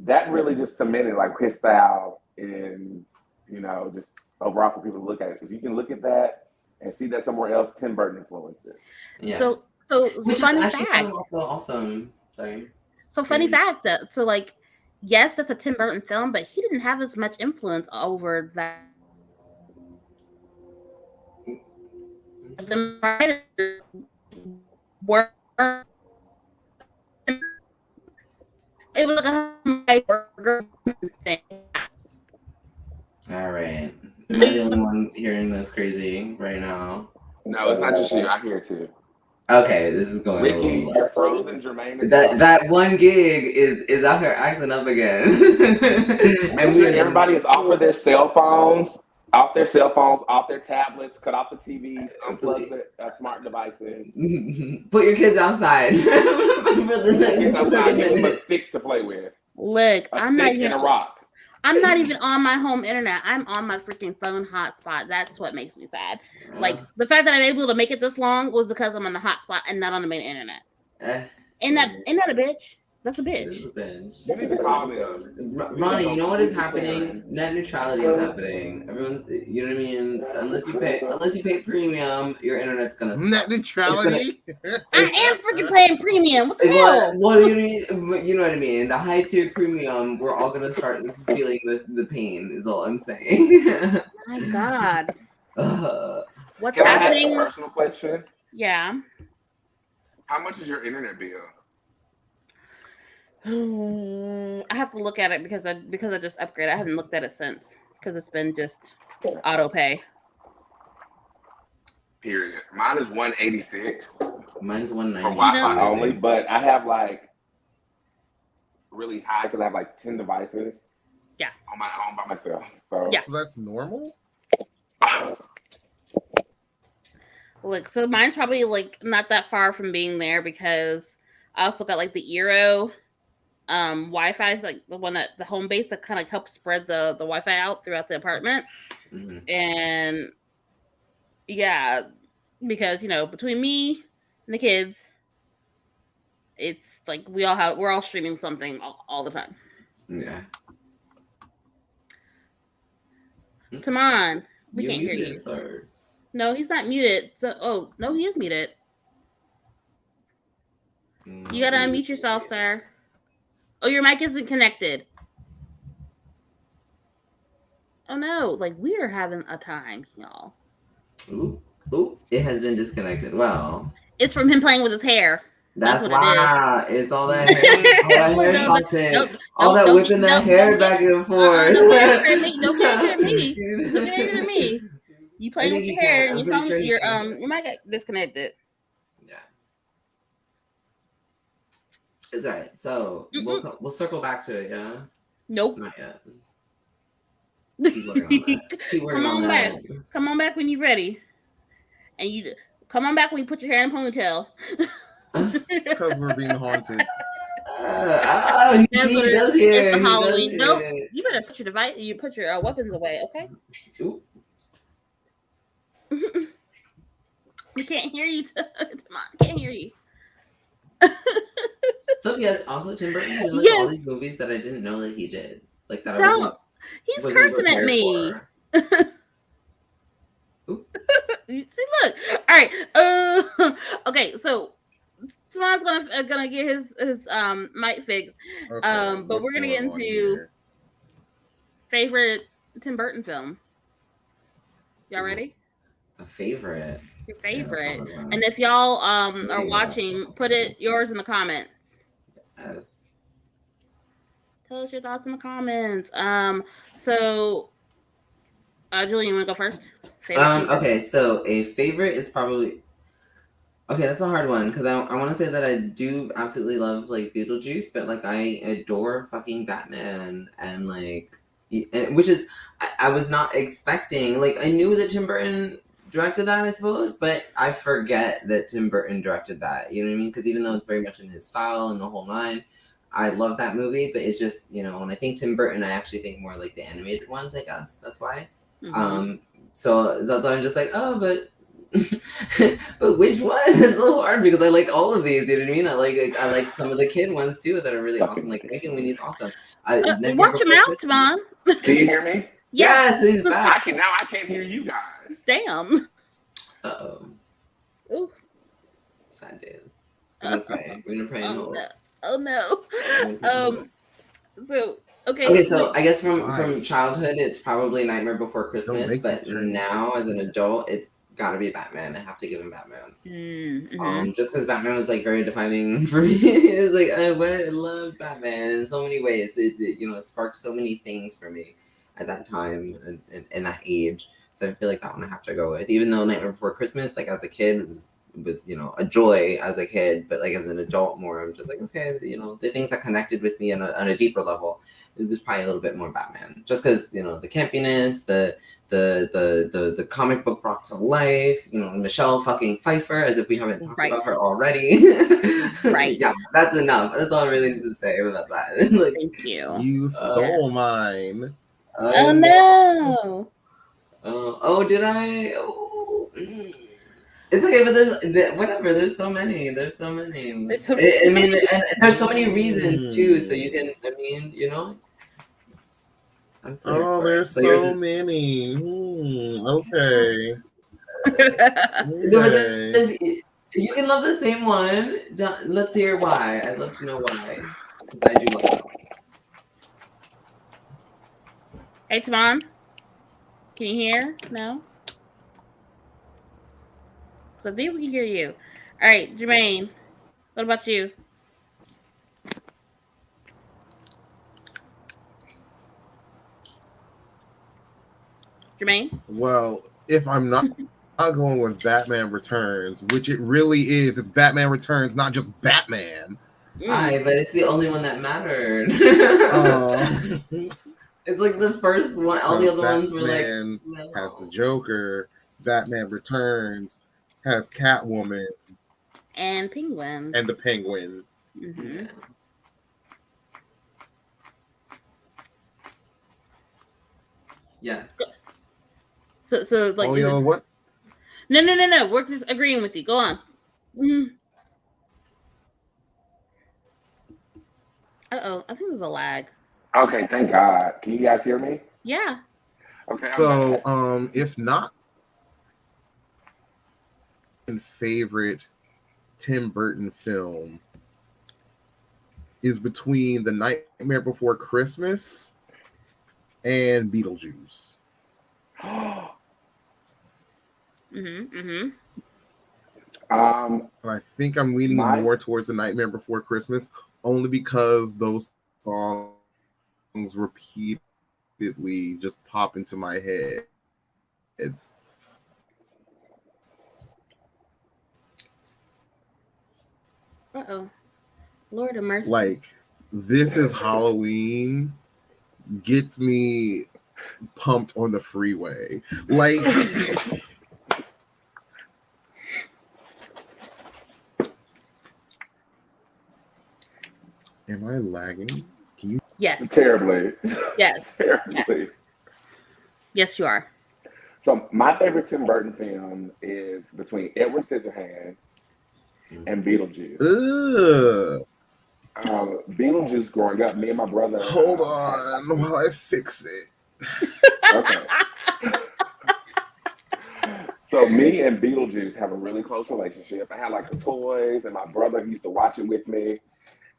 Speaker 2: That really just cemented like his style in, you know, just overall for people to look at it. If you can look at that and see that somewhere else, Tim Burton influenced it.
Speaker 3: Yeah.
Speaker 1: So
Speaker 3: which
Speaker 1: funny
Speaker 3: is
Speaker 1: fact.
Speaker 3: Also awesome. Sorry.
Speaker 1: So funny fact that like yes, that's a Tim Burton film, but he didn't have as much influence over that. the writers were. It was like a thing.
Speaker 3: All right. Am I the only one hearing this crazy right now?
Speaker 2: No, it's not just you. I hear it too.
Speaker 3: Okay, this is going a
Speaker 2: Ricky,
Speaker 3: little.
Speaker 2: you're frozen. Jermaine,
Speaker 3: That one gig is out here acting up again.
Speaker 2: and everybody is off of their cell phones, off their tablets, cut off the TVs, unplug the smart devices.
Speaker 3: Put your kids outside for the next
Speaker 2: Kids outside, give them a
Speaker 3: minutes.
Speaker 2: stick to play with.
Speaker 1: Look,
Speaker 2: A stick and a rock.
Speaker 1: I'm not even on my home internet. I'm on my freaking phone hotspot. That's what makes me sad. Like the fact that I'm able to make it this long was because I'm on the hotspot and not on the main internet. Ain't that a bitch? That's a bitch.
Speaker 2: You need to call them.
Speaker 3: Ronnie, you know what is happening? Net neutrality is happening. Everyone's, you know what I mean? Unless you pay premium, your internet's gonna suck.
Speaker 5: Net neutrality.
Speaker 1: I am freaking paying premium. What the hell?
Speaker 3: What do you mean? You know what I mean? The high tier premium, we're all gonna start feeling the pain. Is all I'm saying.
Speaker 1: My God. What's
Speaker 2: Can
Speaker 1: happening?
Speaker 2: I ask a personal question?
Speaker 1: Yeah.
Speaker 2: How much is your internet bill?
Speaker 1: I have to look at it because I just upgraded. I haven't looked at it since because it's been just auto pay.
Speaker 2: Period. Mine is $186.
Speaker 3: Mine's $190
Speaker 2: for Wi-Fi only, but I have like really high because I have like 10 devices.
Speaker 1: Yeah.
Speaker 2: On my own by myself. So
Speaker 1: yeah.
Speaker 5: So that's normal.
Speaker 1: Look, so mine's probably like not that far from being there because I also got like the Eero Wi-Fi is like the one that the home base that kind of helps spread the Wi-Fi out throughout the apartment.
Speaker 3: Mm-hmm.
Speaker 1: And yeah, because between me and the kids, it's like we're all streaming something all the time.
Speaker 3: Yeah.
Speaker 1: Taman, we can't hear you.
Speaker 3: Sir.
Speaker 1: No, he's not muted. So, no, he is muted. You gotta unmute yourself, sir. Oh, your mic isn't connected. Oh no, like we are having a time, y'all.
Speaker 3: Ooh, it has been disconnected. Well,
Speaker 1: it's from him playing with his hair.
Speaker 3: That's why it's all that hair, all that whipping that hair back and forth.
Speaker 1: Don't get at me. Don't get at me. You playing with your hair and your phone, your mic got disconnected.
Speaker 3: Yeah. It's all right. So we'll circle back to it, yeah?
Speaker 1: Nope.
Speaker 3: Not yet. Keep working on that.
Speaker 1: Come on back. Come on back when you're ready. And you come on back when you put your hair in a ponytail.
Speaker 5: It's because we're being haunted.
Speaker 3: He does here.
Speaker 1: It's Halloween. Nope. You better put your device. You put your weapons away, okay?
Speaker 3: Ooh.
Speaker 1: We can't hear you. Can't hear you.
Speaker 3: So yes, also Tim Burton did all these movies that I didn't know that he did. Like that.
Speaker 1: He's cursing at me. See, look. All right. Okay. So Swan's gonna get his mic fixed. Okay, but we're gonna get into favorite Tim Burton film. Y'all ready?
Speaker 3: A favorite.
Speaker 1: Your favorite. Yeah, and if y'all are watching, put yours in the comments.
Speaker 3: Yes.
Speaker 1: Tell us your thoughts in the comments. So Julie, you wanna go first?
Speaker 3: Okay, so a favorite is probably that's a hard one because I want to say that I do absolutely love like Beetlejuice, but like I adore fucking Batman and like which is I was not expecting, like I knew that Tim Burton directed that, I suppose, but I forget that Tim Burton directed that, you know what I mean? Because even though it's very much in his style and the whole nine, I love that movie, but it's just, when I think Tim Burton, I actually think more like the animated ones, I guess. That's why. Mm-hmm. So that's why I'm just like, oh, but but which one? It's so hard because I like all of these, you know what I mean? I like some of the kid ones too that are really awesome. Like Nick and Winnie's awesome.
Speaker 1: Watch your mouth, Javon.
Speaker 2: Can you hear me?
Speaker 3: Yes, he's back.
Speaker 2: I can't hear you guys.
Speaker 1: Damn.
Speaker 3: Ooh. Sad days. We're gonna pray and hope.
Speaker 1: Oh no. So okay.
Speaker 3: Okay, so I guess from childhood it's probably Nightmare Before Christmas, but now as an adult it's gotta be Batman. I have to give him Batman.
Speaker 1: Mm-hmm.
Speaker 3: Just because Batman was like very defining for me. It was like I loved Batman in so many ways. It sparked so many things for me at that time and that age. So I feel like that one I have to go with. Even though Nightmare Before Christmas, like as a kid, was a joy as a kid, but like as an adult more, I'm just like, okay, the things that connected with me on a deeper level, it was probably a little bit more Batman. Just because the campiness, the comic book brought to life, Michelle fucking Pfeiffer, as if we haven't talked about her already.
Speaker 1: Right.
Speaker 3: Yeah, that's enough. That's all I really need to say about that. Like,
Speaker 1: thank you.
Speaker 5: You stole mine.
Speaker 1: Oh no.
Speaker 3: Oh, did I? Oh. It's okay, but there's whatever. There's so many. There's so many. I mean, and there's so many reasons too. So you can. I mean, I'm sorry.
Speaker 5: Oh, there's so many. Okay.
Speaker 3: You can love the same one. Let's hear why. I'd love to know why. I do love it.
Speaker 1: Hey, Timon. Can you hear? No? So I think we can hear you. All right, Jermaine. What about you? Jermaine?
Speaker 5: Well, if I'm not going with Batman Returns, which it really is, it's Batman Returns, not just Batman.
Speaker 3: Aye, but it's the only one that mattered. It's like the first one. All the other ones were like.
Speaker 5: Batman has the Joker. Batman Returns has Catwoman
Speaker 1: and Penguin
Speaker 5: and the Penguin.
Speaker 1: Mm-hmm.
Speaker 3: Yeah.
Speaker 1: So like.
Speaker 5: Oh, you know what?
Speaker 1: No. We're just agreeing with you. Go on. Mm-hmm. Uh-oh, I think there's a lag.
Speaker 2: Okay, thank God. Can you guys hear me?
Speaker 1: Yeah.
Speaker 2: Okay.
Speaker 5: So, if not favorite Tim Burton film is between The Nightmare Before Christmas and Beetlejuice. I think I'm leaning more towards The Nightmare Before Christmas, only because those songs repeatedly just pop into my head.
Speaker 1: Uh-oh. Lord of mercy.
Speaker 5: Like, This Is Halloween gets me pumped on the freeway. Like, am I lagging? Can you?
Speaker 1: Yes.
Speaker 2: Terribly.
Speaker 1: Yes.
Speaker 2: Terribly.
Speaker 1: Yes, you are.
Speaker 2: So my favorite Tim Burton film is between Edward Scissorhands and Beetlejuice. Beetlejuice growing up, me and my brother.
Speaker 5: Hold on while I fix it.
Speaker 2: Okay. So me and Beetlejuice have a really close relationship. I had like the toys, and my brother used to watch it with me.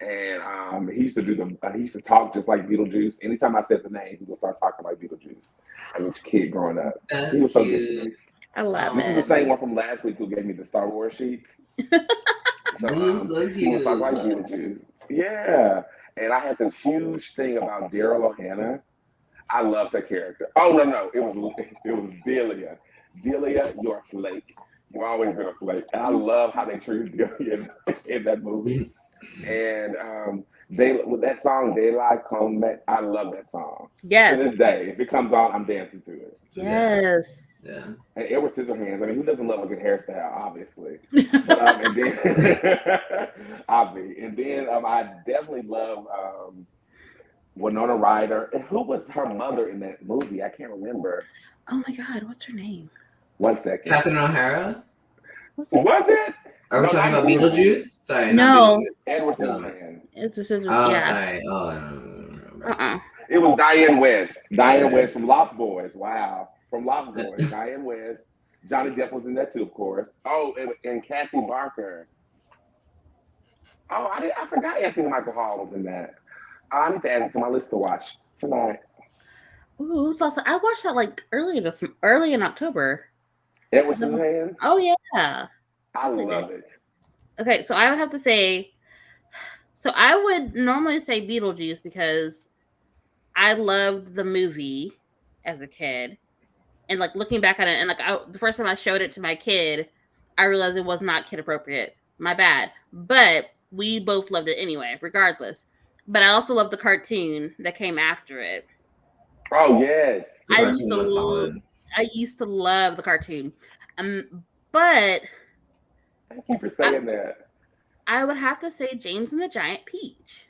Speaker 2: And he used to talk just like Beetlejuice. Anytime I said the name, he would start talking like Beetlejuice. As a kid growing up, he was so good to me.
Speaker 1: I love
Speaker 2: this is the same one from last week who gave me the Star Wars sheets. So he would talk like Beetlejuice. Yeah, and I had this huge thing about Daryl O'Hannah. I loved her character. Oh no, it was Delia. Delia, you're a flake. You've always been a flake. And I love how they treated Delia in that movie. And with that song, Daylight Come Back, I love that song.
Speaker 1: Yes.
Speaker 2: To this day, if it comes on, I'm dancing to it.
Speaker 1: Yes.
Speaker 3: Yeah.
Speaker 2: And Edward Scissorhands. I mean, who doesn't love a good hairstyle? Obviously. But, and then I definitely love Winona Ryder. And who was her mother in that movie? I can't remember.
Speaker 1: Oh my God, what's her name?
Speaker 2: 1 second.
Speaker 3: Catherine O'Hara?
Speaker 2: Was it?
Speaker 3: Are we talking about Beetlejuice? Sorry,
Speaker 1: no.
Speaker 2: Edward Scissorhands.
Speaker 1: It's a scissor.
Speaker 3: Oh,
Speaker 1: yeah.
Speaker 3: sorry. Oh, I don't remember.
Speaker 2: It was Diane West. Diane West from Lost Boys. Wow. From Lost Boys. Diane West. Johnny Depp was in that too, of course. Oh, and Kathy Barker. Oh, I forgot Anthony Michael Hall was in that. I need to add it to my list to watch tonight.
Speaker 1: Ooh, I watched that like early in October.
Speaker 2: Edward Scissorhands?
Speaker 1: Oh yeah.
Speaker 2: I love it.
Speaker 1: Okay, so I would have to say, so I would normally say Beetlejuice because I loved the movie as a kid, and like looking back at it, and like the first time I showed it to my kid, I realized it was not kid appropriate. My bad, but we both loved it anyway, regardless. But I also loved the cartoon that came after it.
Speaker 2: Oh yes,
Speaker 3: The cartoon was solid.
Speaker 1: I used to love the cartoon, but
Speaker 2: thank you for saying that.
Speaker 1: I would have to say James and the Giant Peach.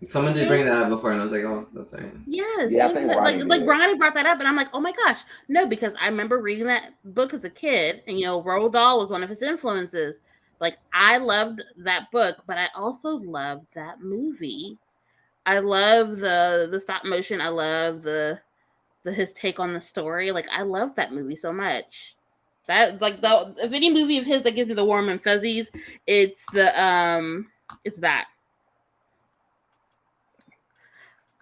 Speaker 3: Someone did bring that up before, and I was like, "Oh, that's right."
Speaker 1: Yes,
Speaker 2: Yeah,
Speaker 1: James like Ronnie brought that up, and I'm like, "Oh my gosh, no!" Because I remember reading that book as a kid, and Roald Dahl was one of his influences. Like I loved that book, but I also loved that movie. I love the stop motion. I love the his take on the story. Like I love that movie so much. That if any movie of his that gives me the warm and fuzzies, it's that.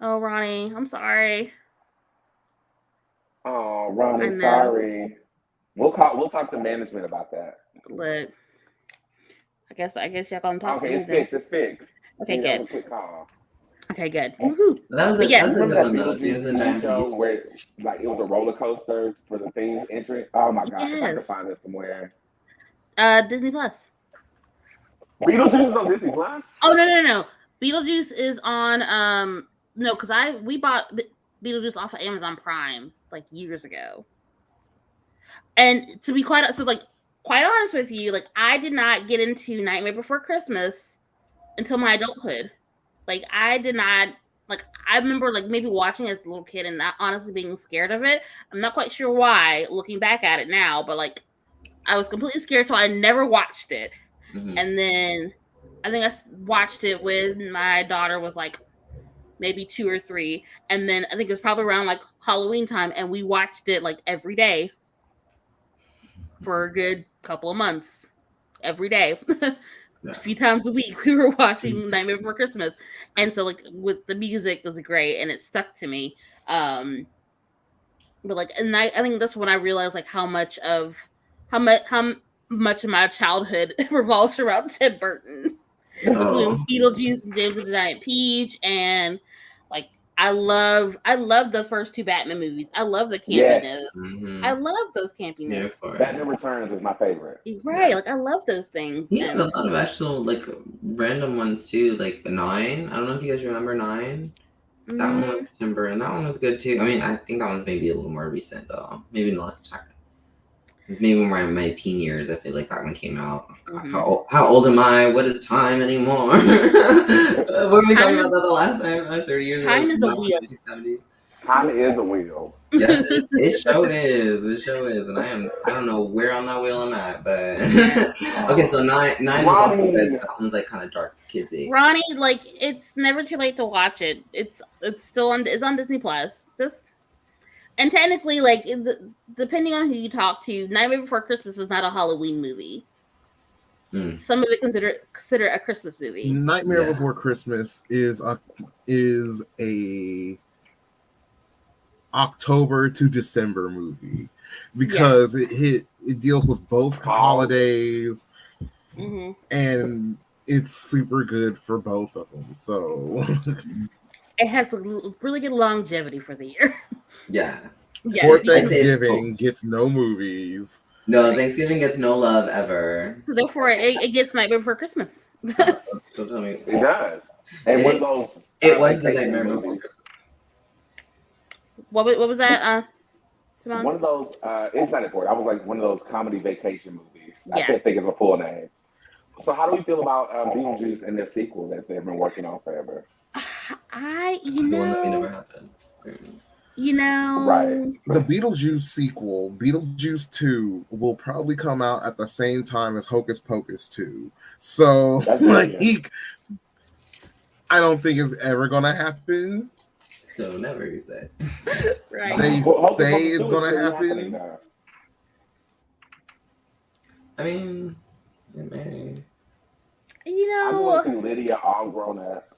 Speaker 1: Oh, Ronnie, I'm sorry.
Speaker 2: Oh, Ronnie, sorry. We'll talk to management about that.
Speaker 1: Look, I guess y'all gonna talk.
Speaker 2: Okay, it's fixed. It's fixed.
Speaker 1: Okay, good.
Speaker 2: A quick call.
Speaker 1: Okay, good.
Speaker 3: That was a good one though.
Speaker 2: Beetlejuice show where like it was a roller coaster for the theme entry. Oh my gosh, if I could find it somewhere.
Speaker 1: Disney Plus.
Speaker 2: Beetlejuice is on Disney Plus?
Speaker 1: Oh no. Beetlejuice is on no, because we bought Beetlejuice off of Amazon Prime like years ago. And to be quite honest with you, like I did not get into Nightmare Before Christmas until my adulthood. Like I did not I remember like maybe watching it as a little kid and not honestly being scared of it. I'm not quite sure why, looking back at it now, but like I was completely scared, so I never watched it. Mm-hmm. And then I think I watched it when my daughter was like maybe 2 or 3, and then I think it was probably around like Halloween time, and we watched it like every day for a good couple of months, every day. A few times a week we were watching Nightmare Before Christmas, and so like with the music was great and it stuck to me. But like, and I think that's when I realized like how much of my childhood revolves around Tim Burton. Between Beetlejuice and James and the Giant Peach, and like I love the first 2 Batman movies. I love the campiness. Yes. Mm-hmm. I love those campiness.
Speaker 2: Yeah, Batman Returns is my favorite.
Speaker 1: Right, like I love those things.
Speaker 3: Yeah, and a lot of actual like random ones too, like 9. I don't know if you guys remember 9. That one was Tim Burton. That one was good too. I mean, I think that one's maybe a little more recent though. Maybe less technical. Maybe more in my teen years, I feel like that one came out. Mm-hmm. How old am I? What is time anymore? Were we talking about that the last time? 30 years ago?
Speaker 1: Time is a wheel.
Speaker 2: Time is a wheel.
Speaker 3: Yes, it sure is. It sure is. And I don't know where on that wheel I'm at, but okay, so 9 is also good. That one's like kind of dark kidsy.
Speaker 1: Ronnie, like it's never too late to watch it. It's still on Disney Plus. And technically, like, depending on who you talk to, Nightmare Before Christmas is not a Halloween movie. Some of it consider a Christmas movie.
Speaker 5: Nightmare Before Christmas is a October to December movie because it deals with both holidays, and it's super good for both of them. So
Speaker 1: it has a really good longevity for the year.
Speaker 3: Yeah.
Speaker 5: Poor Thanksgiving gets no movies.
Speaker 3: No, Thanksgiving gets no love ever.
Speaker 1: So therefore, it gets Nightmare Before Christmas.
Speaker 3: Don't tell me.
Speaker 2: It does. And one of those.
Speaker 3: It was the Nightmare Before Christmas.
Speaker 1: What was that?
Speaker 2: One of those. It's not important. I was like one of those comedy vacation movies. I can't think of a full name. So how do we feel about Beetlejuice and their sequel that they've been working on forever?
Speaker 3: The one that we never happened.
Speaker 2: Right.
Speaker 5: The Beetlejuice sequel, Beetlejuice 2, will probably come out at the same time as Hocus Pocus 2. So, I don't think it's ever gonna happen.
Speaker 3: So never, you say.
Speaker 1: Right.
Speaker 5: They say it's gonna happen.
Speaker 3: I mean, it may.
Speaker 2: I just want to see Lydia all grown up.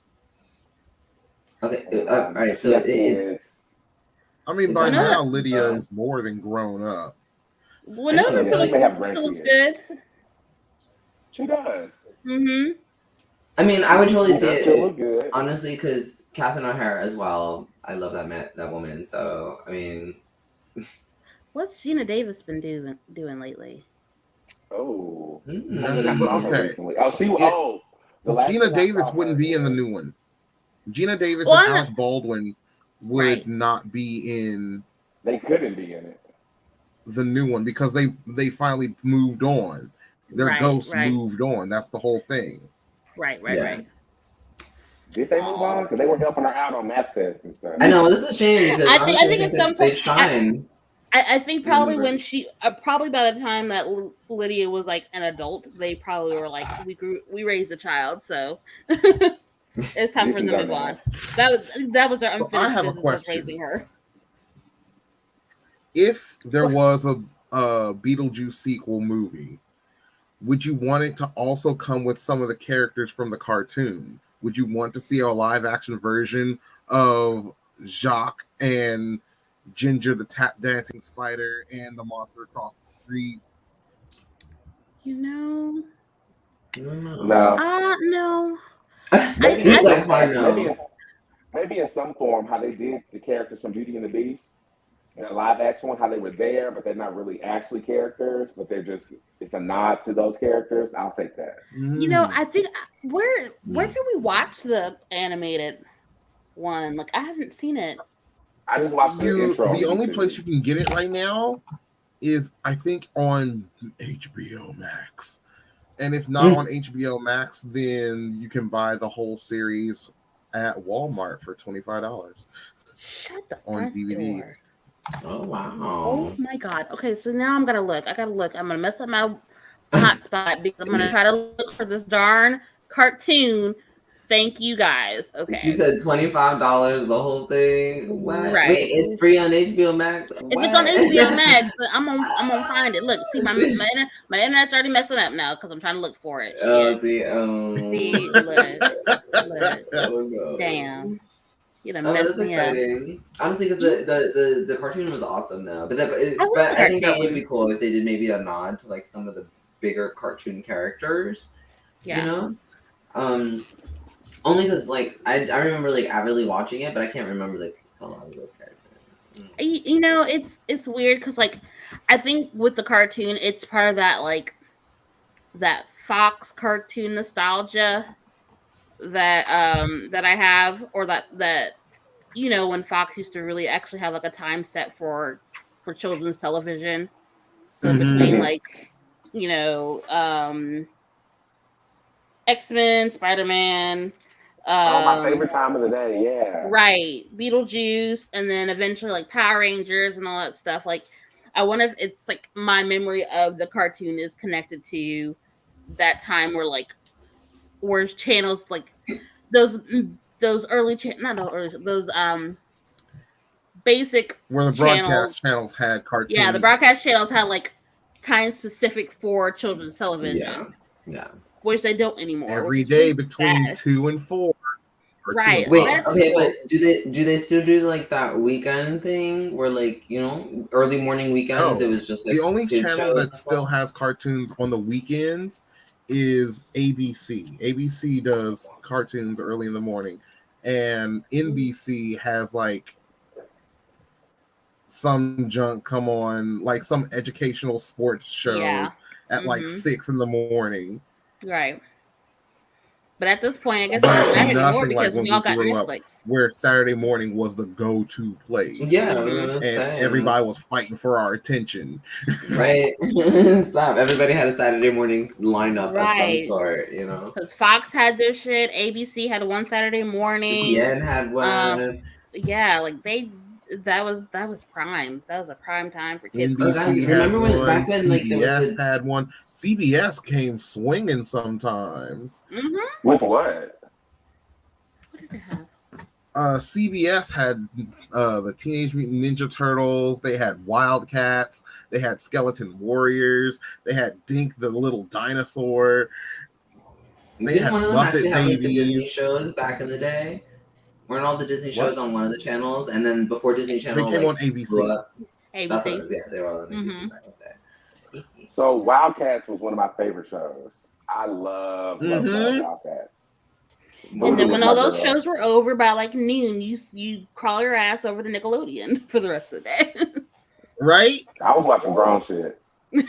Speaker 3: Okay, all right. So it's
Speaker 5: I mean, by now Lydia is more than grown up.
Speaker 1: Winona still looks good.
Speaker 2: She does.
Speaker 1: Mm-hmm.
Speaker 3: I mean, I would totally say
Speaker 2: still look good.
Speaker 3: Honestly, because Catherine O'Hara as well. I love that woman. So I mean,
Speaker 1: what's Gina Davis been doing lately?
Speaker 2: Oh,
Speaker 5: okay.
Speaker 2: Gina
Speaker 5: Davis wouldn't be in the new one. Gina Davis and Alec Baldwin would not be in.
Speaker 2: They couldn't be in it.
Speaker 5: The new one because they finally moved on. Their ghosts moved on. That's the whole thing.
Speaker 1: Right.
Speaker 2: Did they move on? Because they were helping her out on math tests and stuff.
Speaker 3: I know, it's a shame because
Speaker 1: I think at some point
Speaker 3: they shine.
Speaker 1: I think probably when she probably by the time that Lydia was like an adult, they probably were like, we raised a child, so it's time for them to move on. That was their unfinished business of raising her.
Speaker 5: If there was a Beetlejuice sequel movie, would you want it to also come with some of the characters from the cartoon? Would you want to see a live action version of Jacques and Ginger the tap dancing spider and the monster across the street?
Speaker 1: No.
Speaker 2: No. Maybe in some form, how they did the characters from Beauty and the Beast. In a live action one, how they were there, but they're not really actually characters, but it's a nod to those characters. I'll take that.
Speaker 1: You know, I think where can we watch the animated one? Like, I haven't seen it.
Speaker 2: I just watched the intro.
Speaker 5: The only place you can get it right now is, I think, on HBO Max. And if not on HBO Max, then you can buy the whole series at Walmart for $25.
Speaker 1: Shut the
Speaker 5: on DVD.
Speaker 1: Door.
Speaker 3: Oh wow!
Speaker 1: Oh my god! Okay, so now I'm gonna look. I'm gonna mess up my hotspot because I'm gonna try to look for this darn cartoon. Thank you guys. Okay.
Speaker 3: She said $25 the whole thing. What?
Speaker 1: Right.
Speaker 3: Wait, it's free on HBO Max.
Speaker 1: If it's on HBO Max, I'm gonna find it. Look, see my internet's already messing up now because I'm trying to look for it.
Speaker 3: Oh,
Speaker 1: see, look.
Speaker 3: Oh,
Speaker 1: damn. You done messed me
Speaker 3: exciting. Up. Honestly, because the cartoon was awesome though. But I think that would be cool if they did maybe a nod to like some of the bigger cartoon characters.
Speaker 1: Yeah.
Speaker 3: You know? Only because like I remember like avidly watching it, but I can't remember like a lot of those characters.
Speaker 1: You know, it's weird because like I think with the cartoon, it's part of that like that Fox cartoon nostalgia that I have, or that you know, when Fox used to really actually have like a time set for children's television. So between like, you know, X-Men, Spider-Man.
Speaker 2: My favorite time of the day, yeah.
Speaker 1: Right. Beetlejuice, and then eventually like Power Rangers and all that stuff. Like, I wonder if it's like my memory of the cartoon is connected to that time where channels like those early those basic
Speaker 5: where the broadcast channels had cartoons.
Speaker 1: Yeah, the broadcast channels had like time specific for children's television.
Speaker 3: Yeah.
Speaker 1: Which they don't anymore.
Speaker 5: Every day between 2 and 4.
Speaker 1: Right.
Speaker 3: Wait, okay, but do they still do like that weekend thing where like, you know, early morning weekends it was just like
Speaker 5: the only channel that still has cartoons on the weekends is ABC. ABC does cartoons early in the morning, and NBC has like some junk come on, like some educational sports shows at like 6 in the morning.
Speaker 1: Right. But at this point, I guess it's not anymore because we all got Netflix.
Speaker 5: Where Saturday morning was the go-to place.
Speaker 3: Yeah.
Speaker 5: And everybody was fighting for our attention.
Speaker 3: Right. Stop. Everybody had a Saturday morning lineup of some sort, you know.
Speaker 1: Because Fox had their shit. ABC had one Saturday morning.
Speaker 3: BN had one.
Speaker 1: Yeah, like that was prime. That was a prime time for kids.
Speaker 5: NBC remember when back then like CBS had one. CBS came swinging sometimes.
Speaker 2: With what?
Speaker 1: What did they have?
Speaker 5: CBS had the Teenage Mutant Ninja Turtles. They had Wildcats. They had Skeleton Warriors. They had Dink the Little Dinosaur. They
Speaker 3: Didn't one of them actually have like the Disney shows back in the day? Weren't all the Disney shows on one of the channels? And then before Disney Channel,
Speaker 5: They came on ABC.
Speaker 3: blew up,
Speaker 1: ABC.
Speaker 3: that's what it was. Yeah, they were all on ABC back there.
Speaker 2: So Wildcats was one of my favorite shows. I love Wildcats.
Speaker 1: And then when all those shows were over by like noon, you crawl your ass over to Nickelodeon for the rest of the day.
Speaker 5: Right?
Speaker 2: I was watching grown shit.
Speaker 5: No.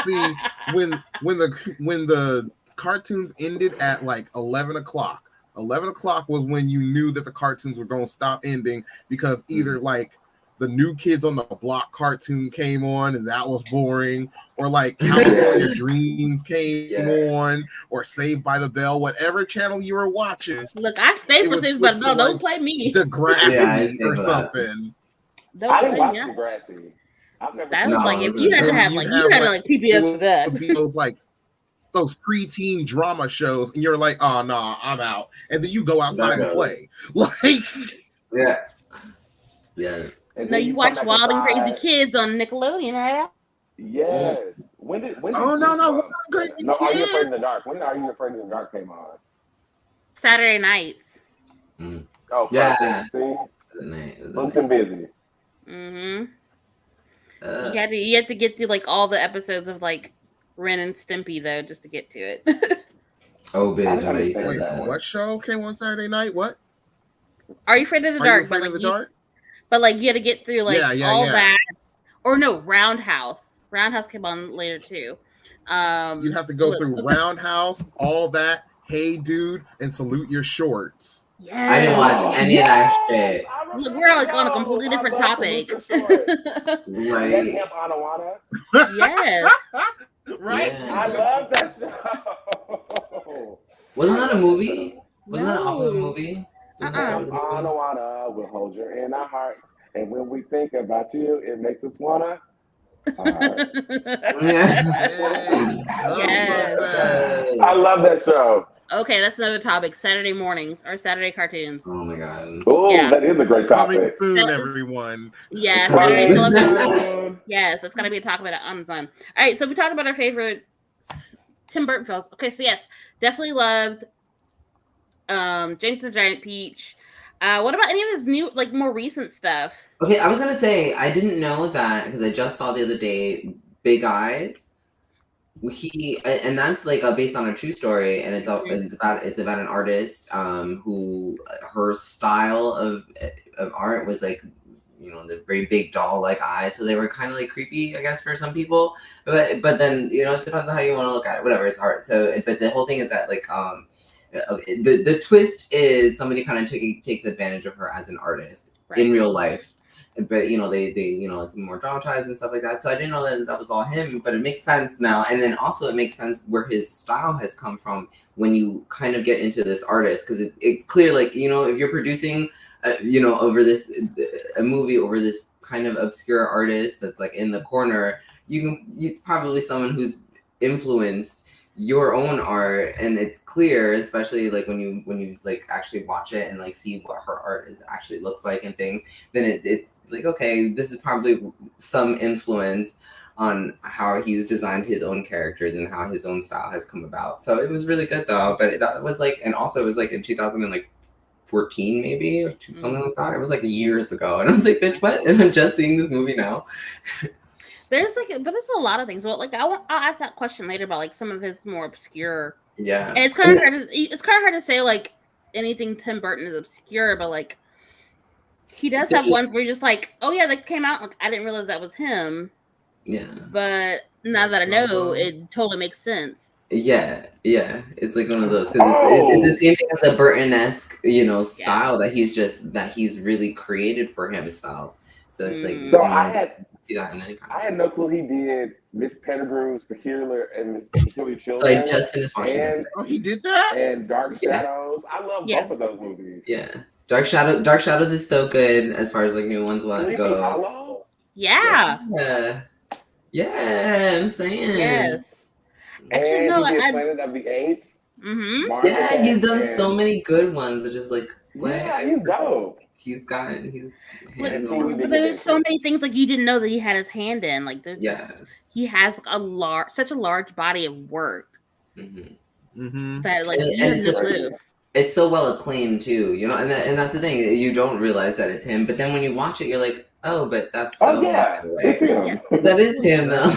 Speaker 5: See, when the cartoons ended at like 11 o'clock. 11 o'clock was when you knew that the cartoons were going to stop ending, because either like the New Kids on the Block cartoon came on and that was boring, or like California Dreams came on, or Saved by the Bell, whatever channel you were watching.
Speaker 1: Look, I stay for Saved by the Bell. Don't play me.
Speaker 5: Degrassi or something.
Speaker 2: I didn't watch Degrassi. I've never.
Speaker 1: That was like if you had to have like you had to like PBS for that.
Speaker 5: It was like those preteen drama shows, and you're like, oh no, I'm out, and then you go outside and play. Like,
Speaker 3: yeah.
Speaker 1: No, you watch Wild and Crazy Kids on Nickelodeon, right?
Speaker 2: Yes. When did
Speaker 5: no,
Speaker 2: Are You Afraid of the Dark? When Are You Afraid of the Dark came on?
Speaker 1: Saturday nights.
Speaker 2: Oh,
Speaker 3: yeah.
Speaker 2: See, booked and busy.
Speaker 1: You had to get through like all the episodes of like Ren and Stimpy though, just to get to it.
Speaker 3: Oh, bitch! I know you said
Speaker 5: wait,
Speaker 3: that.
Speaker 5: what show came on Saturday night? What?
Speaker 1: Are You Afraid of the Dark? But like you had to get through like all that. Or no, Roundhouse. Roundhouse came on later too.
Speaker 5: You have to go through Roundhouse, all that. Hey, dude, and Salute Your Shorts.
Speaker 1: Yeah,
Speaker 3: I didn't watch any of that shit.
Speaker 1: Look, we're like on a completely different topic.
Speaker 3: Right.
Speaker 1: Yes.
Speaker 5: Right.
Speaker 3: Yeah.
Speaker 2: I love that show.
Speaker 3: Wasn't that a movie? Wasn't that off of a movie?
Speaker 2: Anawana will hold you in our hearts, and when we think about you, it makes us wanna.
Speaker 1: Yes.
Speaker 2: I love that show.
Speaker 1: Okay, that's another topic. Saturday mornings or Saturday cartoons.
Speaker 3: Oh my god.
Speaker 2: Oh, that is a great topic.
Speaker 5: Coming soon, everyone.
Speaker 1: Yeah, Saturday television. Yes, that's gonna be a talk about it on Amazon. All right, so we talked about our favorite Tim Burton films. Okay, so yes, definitely loved James the Giant Peach. What about any of his new, like more recent stuff?
Speaker 3: Okay, I was gonna say I didn't know that because I just saw the other day Big Eyes. And that's like based on a true story, and it's about an artist who her style of art was like, you know, the very big doll like eyes, so they were kind of like creepy, I guess, for some people. But then, you know, it depends on how you want to look at it. Whatever, it's art. So, but the whole thing is that like the twist is somebody kind of takes advantage of her as an artist in real life. But you know, they you know, it's more dramatized and stuff like that. So I didn't know that was all him, but it makes sense now. And then also it makes sense where his style has come from when you kind of get into this artist, because it's clear, like, you know, if you're producing you know, over this a movie over this kind of obscure artist that's like in the corner, it's probably someone who's influenced your own art, and it's clear, especially like when you like actually watch it and like see what her art actually looks like and things, then it's like, okay, this is probably some influence on how he's designed his own characters and how his own style has come about. So it was really good though. But that was like, and also it was like in 2014 maybe, or something like that. It was like years ago, and I was like, bitch, what? And I'm just seeing this movie now.
Speaker 1: There's like, but there's a lot of things. Well, like I'll ask that question later about like some of his more obscure.
Speaker 3: Yeah.
Speaker 1: And it's kind of hard to say like anything Tim Burton is obscure, but like he does have ones where you're just like, oh yeah, that came out. Like I didn't realize that was him.
Speaker 3: Yeah. But
Speaker 1: now that I know, it totally makes sense.
Speaker 3: Yeah. It's like one of those, because it's the same thing as the Burton-esque, you know, style that he's really created for himself. So it's like,
Speaker 2: so I had no clue he did Miss Pettigrew's Peculiar and Miss Peculiar Children.
Speaker 3: So I just finished watching it.
Speaker 5: Oh, he did that?
Speaker 2: And Dark Shadows. I love both of those movies.
Speaker 3: Yeah. Dark Shadows is so good as far as like new ones go.
Speaker 2: Hollow?
Speaker 1: Yeah.
Speaker 3: Yeah, I'm saying.
Speaker 1: Yes.
Speaker 2: Actually, no, he did Planet of the Apes.
Speaker 1: Mm-hmm.
Speaker 3: Yeah, he's done so many good ones, which is like,
Speaker 2: yeah, he's dope.
Speaker 1: But there's so many things like you didn't know that he had his hand in. Like, he has such a large body of work.
Speaker 3: Mm-hmm.
Speaker 1: That like
Speaker 3: and
Speaker 1: you didn't clue.
Speaker 3: it's so well acclaimed too, you know, and that's the thing. You don't realize that it's him, but then when you watch it, you're like, oh, but that's so
Speaker 2: it's him.
Speaker 3: That is him though.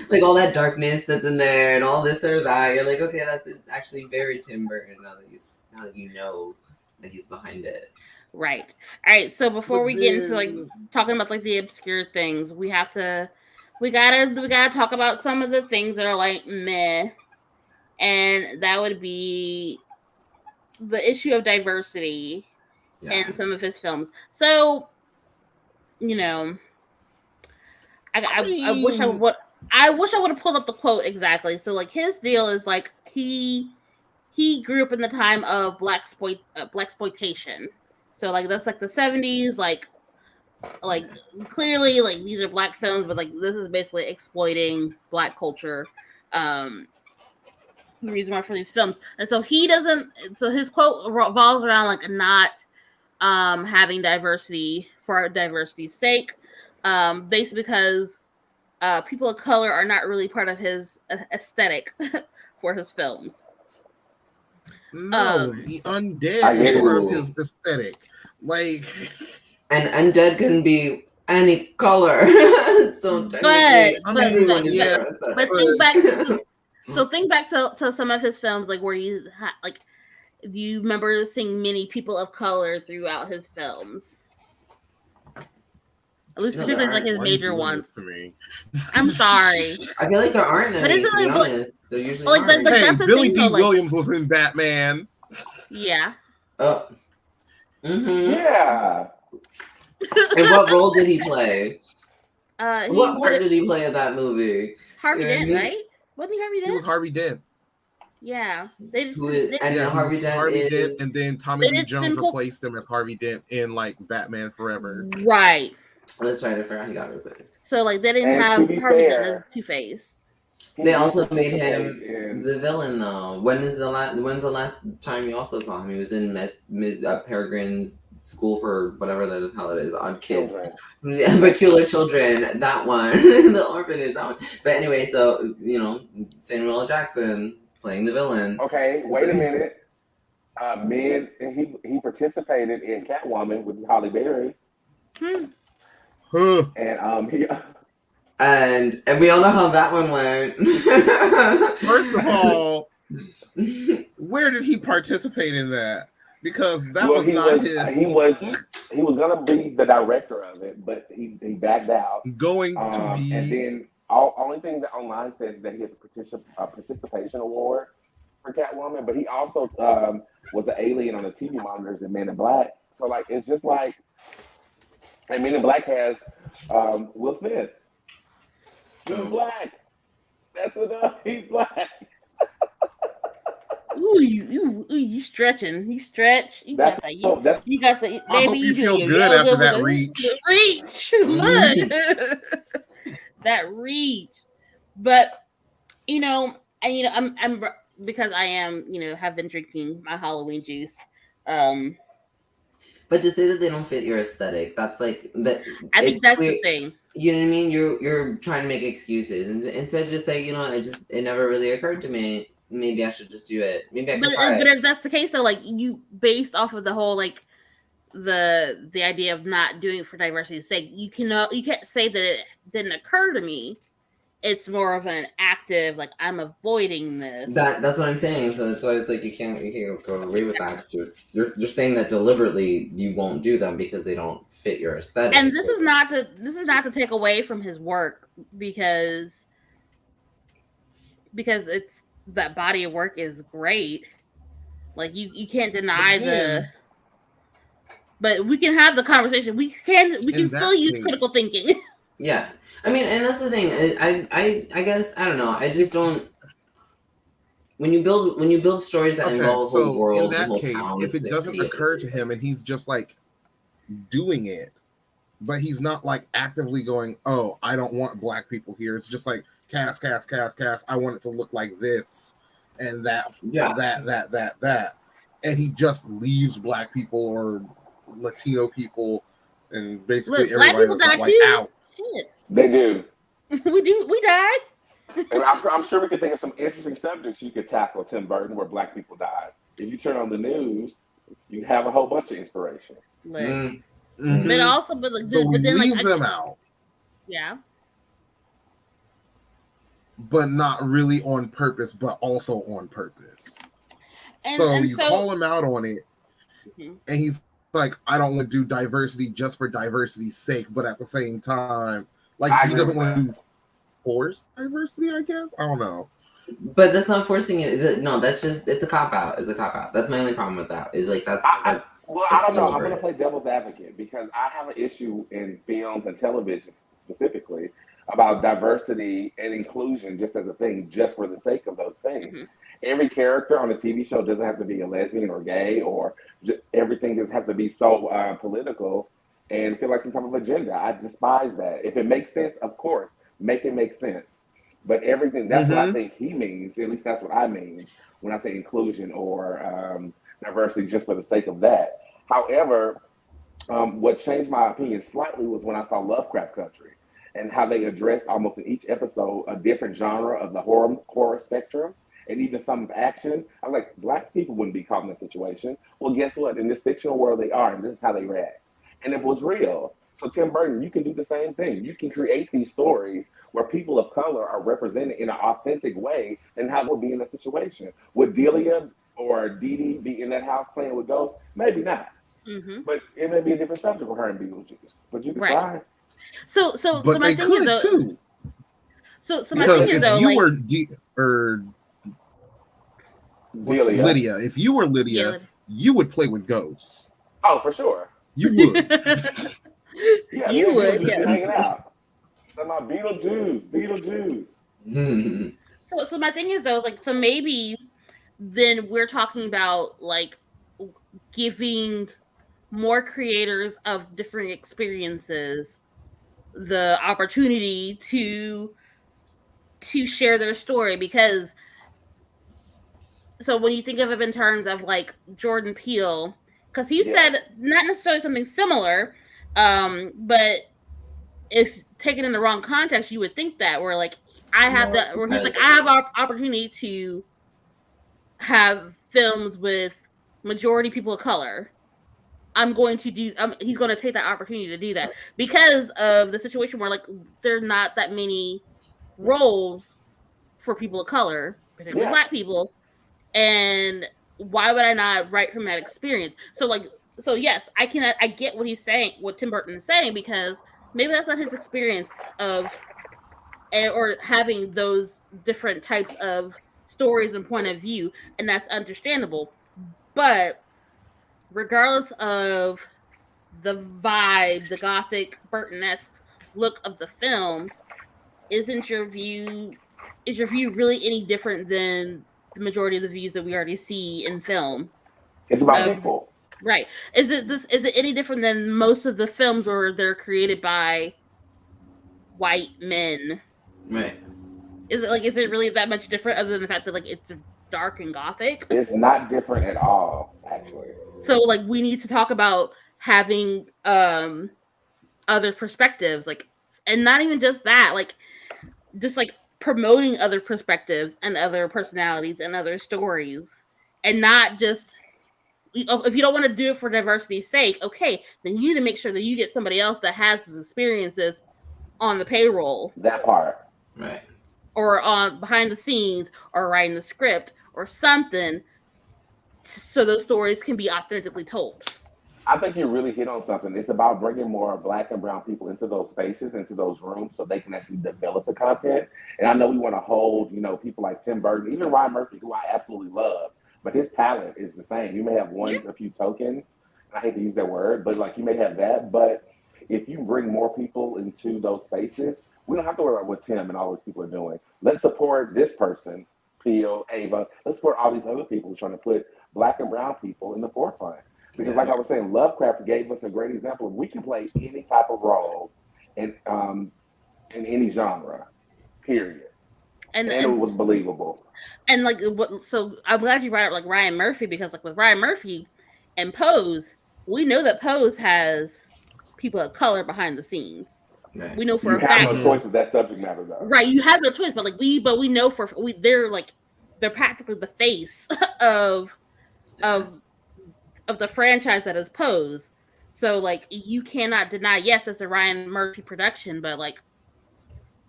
Speaker 3: Like all that darkness that's in there and all this or that. You're like, okay, that's actually very Tim Burton now that you know that he's behind it.
Speaker 1: Right. All right. So before we get into like talking about like the obscure things, we gotta talk about some of the things that are like meh, and that would be the issue of diversity in some of his films. So, you know, I wish I would have pulled up the quote exactly. So like his deal is like he grew up in the time of blaxploitation. So like that's like the 70s, like clearly like these are black films, but like this is basically exploiting black culture. The reason why for these films, and so his quote revolves around like not having diversity for diversity's sake, basically because people of color are not really part of his aesthetic for his films.
Speaker 5: No, the undead is part of his aesthetic. Like,
Speaker 3: and undead can be any color. So
Speaker 1: think back to some of his films, like where you like, do you remember seeing many people of color throughout his films? At least particularly like his major ones.
Speaker 5: To me.
Speaker 1: I'm sorry.
Speaker 3: I feel like there aren't any, to be honest. There usually aren't.
Speaker 5: Hey, Billy D. Williams was in Batman.
Speaker 1: Yeah.
Speaker 2: Yeah.
Speaker 3: And what role did he play? What part did he play in that movie?
Speaker 1: Harvey Dent, right? Wasn't he Harvey Dent?
Speaker 5: He was Harvey Dent.
Speaker 1: Yeah.
Speaker 5: Harvey Dent, and then Tommy Lee Jones replaced him as Harvey Dent in like Batman Forever.
Speaker 1: Right.
Speaker 3: That's right. I forgot he got replaced.
Speaker 1: So like they didn't have Harvey Dent as Two-Face.
Speaker 3: They also made him the villain though. When's the last time you also saw him? He was in Peregrine's School for whatever the hell it is, Odd Kids, Peculiar Children, that one, the orphanage, that one. But anyway, so you know, Samuel L. Jackson playing the villain.
Speaker 2: Okay, wait a minute. He participated in Catwoman with Halle Berry.
Speaker 3: And we all know how that one went.
Speaker 5: First of all, where did he participate in that? Because that was not his.
Speaker 2: He was gonna be the director of it, but he backed out.
Speaker 5: And
Speaker 2: then only thing that online says that he has a participation award for Catwoman, but he also was an alien on the TV monitors in Men in Black. So like it's just like, and Men in Black has Will Smith. He's black. That's enough. He's black.
Speaker 1: Ooh, you stretching. You stretch. You got the
Speaker 5: I hope you feel good after that reach.
Speaker 1: Look. That reach. But I'm because I am, have been drinking my Halloween juice.
Speaker 3: But to say that they don't fit your aesthetic, that's like that.
Speaker 1: I think that's the thing.
Speaker 3: You know what I mean? You're trying to make excuses, and instead just say, it never really occurred to me. Maybe I should just do it. Maybe I can try it.
Speaker 1: But if that's the case, though, like you based off of the whole like the idea of not doing it for diversity's sake, you can't say that it didn't occur to me. It's more of an active, like I'm avoiding this.
Speaker 3: That's what I'm saying. So that's why it's like you can't go away with that. You're saying that deliberately you won't do them because they don't fit your aesthetic.
Speaker 1: And this is not to take away from his work because it's that body of work is great. Like you can't deny but we can have the conversation. We can still use critical thinking.
Speaker 3: Yeah. I mean, and that's the thing. I guess I don't know. I just don't. When you build stories that involve the whole world,
Speaker 5: in that
Speaker 3: the whole
Speaker 5: case,
Speaker 3: town,
Speaker 5: if it doesn't occur to him and he's just like doing it, but he's not like actively going, "Oh, I don't want black people here." It's just like cast. I want it to look like this and that.
Speaker 3: Yeah.
Speaker 5: That, and he just leaves black people or Latino people and basically everybody else like out.
Speaker 1: Shit.
Speaker 2: They do.
Speaker 1: We die.
Speaker 2: And I'm sure we could think of some interesting subjects you could tackle, Tim Burton, where black people died. if you turn on the news, you have a whole bunch of inspiration.
Speaker 1: But
Speaker 3: Mhm.
Speaker 1: also, but
Speaker 5: So we
Speaker 1: then
Speaker 5: leave them out,
Speaker 1: Yeah.
Speaker 5: but not really on purpose, but also on purpose.
Speaker 1: And
Speaker 5: You call him out on it, and he's like, I don't want to do diversity just for diversity's sake, but at the same time, like he doesn't want to do forced diversity, I guess. I don't know.
Speaker 3: But that's not forcing it. No, that's just it's a cop out. It's a cop out. That's my only problem with that. Is like that's.
Speaker 2: I don't know. I'm going to play devil's advocate because I have an issue in films and television specifically about diversity and inclusion just as a thing, just for the sake of those things. Every character on a TV show doesn't have to be a lesbian or gay, or everything doesn't have to be so political and feel like some type of agenda. I despise that. If it makes sense, of course, make it make sense. But everything, that's what I think he means. At least that's what I mean when I say inclusion or diversity just for the sake of that. However, what changed my opinion slightly was when I saw Lovecraft Country and how they addressed almost in each episode a different genre of the horror spectrum and even some of action. I was like, Black people wouldn't be caught in that situation. Well, guess what? In this fictional world, they are, and this is how they react. And it was real. So Tim Burton, you can do the same thing. You can create these stories where people of color are represented in an authentic way and how we'll be in that situation. Would Delia or Dee Dee be in that house playing with ghosts? Maybe not. But it may be a different subject for her and Beetlejuice. But you can try.
Speaker 1: So my thing is though,
Speaker 5: too.
Speaker 1: So my thing is though,
Speaker 5: you
Speaker 1: like
Speaker 2: Delia.
Speaker 5: Lydia, if you were Lydia, you would play with ghosts.
Speaker 2: Oh, for sure.
Speaker 5: You would.
Speaker 2: Yeah,
Speaker 1: you would.
Speaker 2: Yes. Hanging out. Talking about Beetlejuice.
Speaker 1: So my thing is though, like, so maybe then we're talking about like giving more creators of different experiences the opportunity to share their story, because so when you think of it in terms of like Jordan Peele, because he said not necessarily something similar, but if taken in the wrong context, you would think that where like where he's like, I have an opportunity to have films with majority people of color. I'm going to do. He's going to take that opportunity to do that because of the situation where like there's not that many roles for people of color, particularly Black people, and why would I not write from that experience? So yes, I get what he's saying, what Tim Burton is saying, because maybe that's not his experience of or having those different types of stories and point of view, and that's understandable. But regardless of the vibe, the gothic Burton-esque look of the film, is your view really any different than the majority of the views that we already see in film?
Speaker 2: It's about people.
Speaker 1: Right. Is it any different than most of the films where they're created by white men?
Speaker 3: Right.
Speaker 1: Is it really that much different other than the fact that like it's dark and gothic?
Speaker 2: It's not different at all, actually.
Speaker 1: So like we need to talk about having other perspectives, like, and not even just that, like just like promoting other perspectives and other personalities and other stories, and not just, if you don't want to do it for diversity's sake, okay, then you need to make sure that you get somebody else that has these experiences on the payroll.
Speaker 2: That part.
Speaker 3: Right.
Speaker 1: Or on behind the scenes, or writing the script or something, so those stories can be authentically told.
Speaker 2: I think you really hit on something. It's about bringing more Black and brown people into those spaces, into those rooms, so they can actually develop the content. And I know we want to hold, people like Tim Burton, even Ryan Murphy, who I absolutely love, but his talent is the same. You may have a few tokens, and I hate to use that word, but like you may have that. But if you bring more people into those spaces, we don't have to worry about what Tim and all those people are doing. Let's support this person, Peel, Ava. Let's support all these other people trying to put Black and brown people in the forefront. Because like I was saying, Lovecraft gave us a great example of we can play any type of role in any genre, period. And it was believable.
Speaker 1: And like, so I'm glad you brought up like Ryan Murphy, because like with Ryan Murphy and Pose, we know that Pose has people of color behind the scenes. Right. We know for a fact.
Speaker 2: You have no choice with that subject matter, though.
Speaker 1: Right, you have no choice, but like we know they're practically the face of of the franchise that is Pose. So like you cannot deny, yes, it's a Ryan Murphy production, but like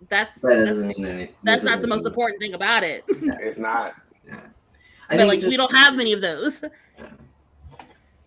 Speaker 1: that's not the most important thing about it.
Speaker 2: It's not.
Speaker 3: Yeah.
Speaker 1: But like we don't have many of those.
Speaker 3: Yeah.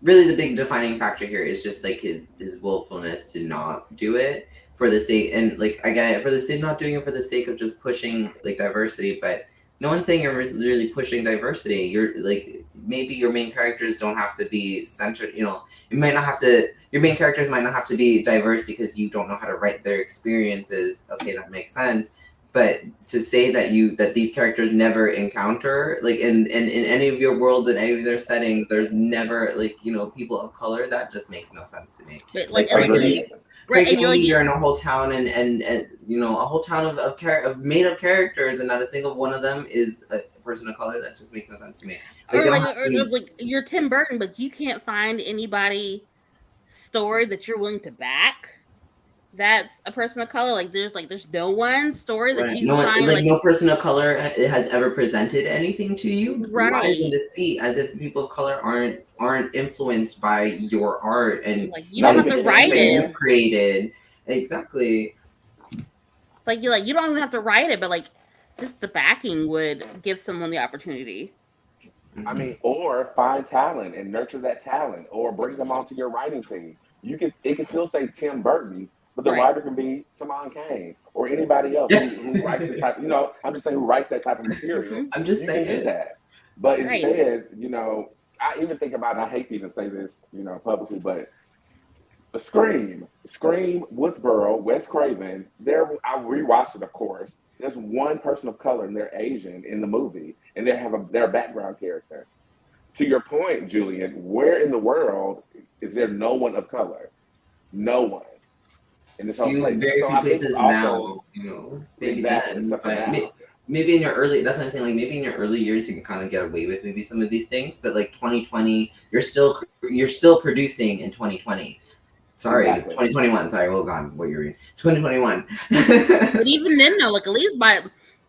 Speaker 3: Really, the big defining factor here is just like his willfulness to not do it for the sake, and like I get it, for the sake, not doing it for the sake of just pushing like diversity, but no one's saying you're really pushing diversity. You're like, maybe your main characters don't have to be centered, you know, it might not have to, your main characters might not have to be diverse because you don't know how to write their experiences. Okay, that makes sense. But to say that these characters never encounter, like in any of your worlds, in any of their settings, there's never like, you know, people of color, that just makes no sense to me.
Speaker 1: But,
Speaker 3: like you're in a whole town and you know, a whole town of made up characters, and not a single one of them is a person of color. That just makes no sense to me.
Speaker 1: Like you're Tim Burton, but you can't find anybody story that you're willing to back that's a person of color. Like there's no one story that you find
Speaker 3: like no person of color has ever presented anything to you.
Speaker 1: Right.
Speaker 3: Lies in deceit, as if people of color aren't influenced by your art and
Speaker 1: like you don't have to write it.
Speaker 3: You've created. Exactly.
Speaker 1: Like you don't even have to write it, but like just the backing would give someone the opportunity.
Speaker 2: I mean, or find talent and nurture that talent, or bring them onto your writing team. It can still say Tim Burton, but the writer can be Timon Kane or anybody else who writes this type. You know, I'm just saying who writes that type of material.
Speaker 3: I'm just saying
Speaker 2: do that. But instead, you know, I even think about, and I hate to even say this, you know, publicly, but Scream, Woodsboro, Wes Craven. I rewatched it, of course. There's one person of color and they're Asian in the movie, and they have their background character. To your point, Julian, where in the world is there no one of color? No one in this whole place.
Speaker 3: Very few places now, you know. Maybe
Speaker 2: exactly,
Speaker 3: then, maybe in your early. That's what I'm saying. Like maybe in your early years, you can kind of get away with maybe some of these things, but like 2020, you're still producing in 2020. Sorry, exactly. 2021. Sorry, well, God, what you're reading. 2021.
Speaker 1: But even then, though, like at least by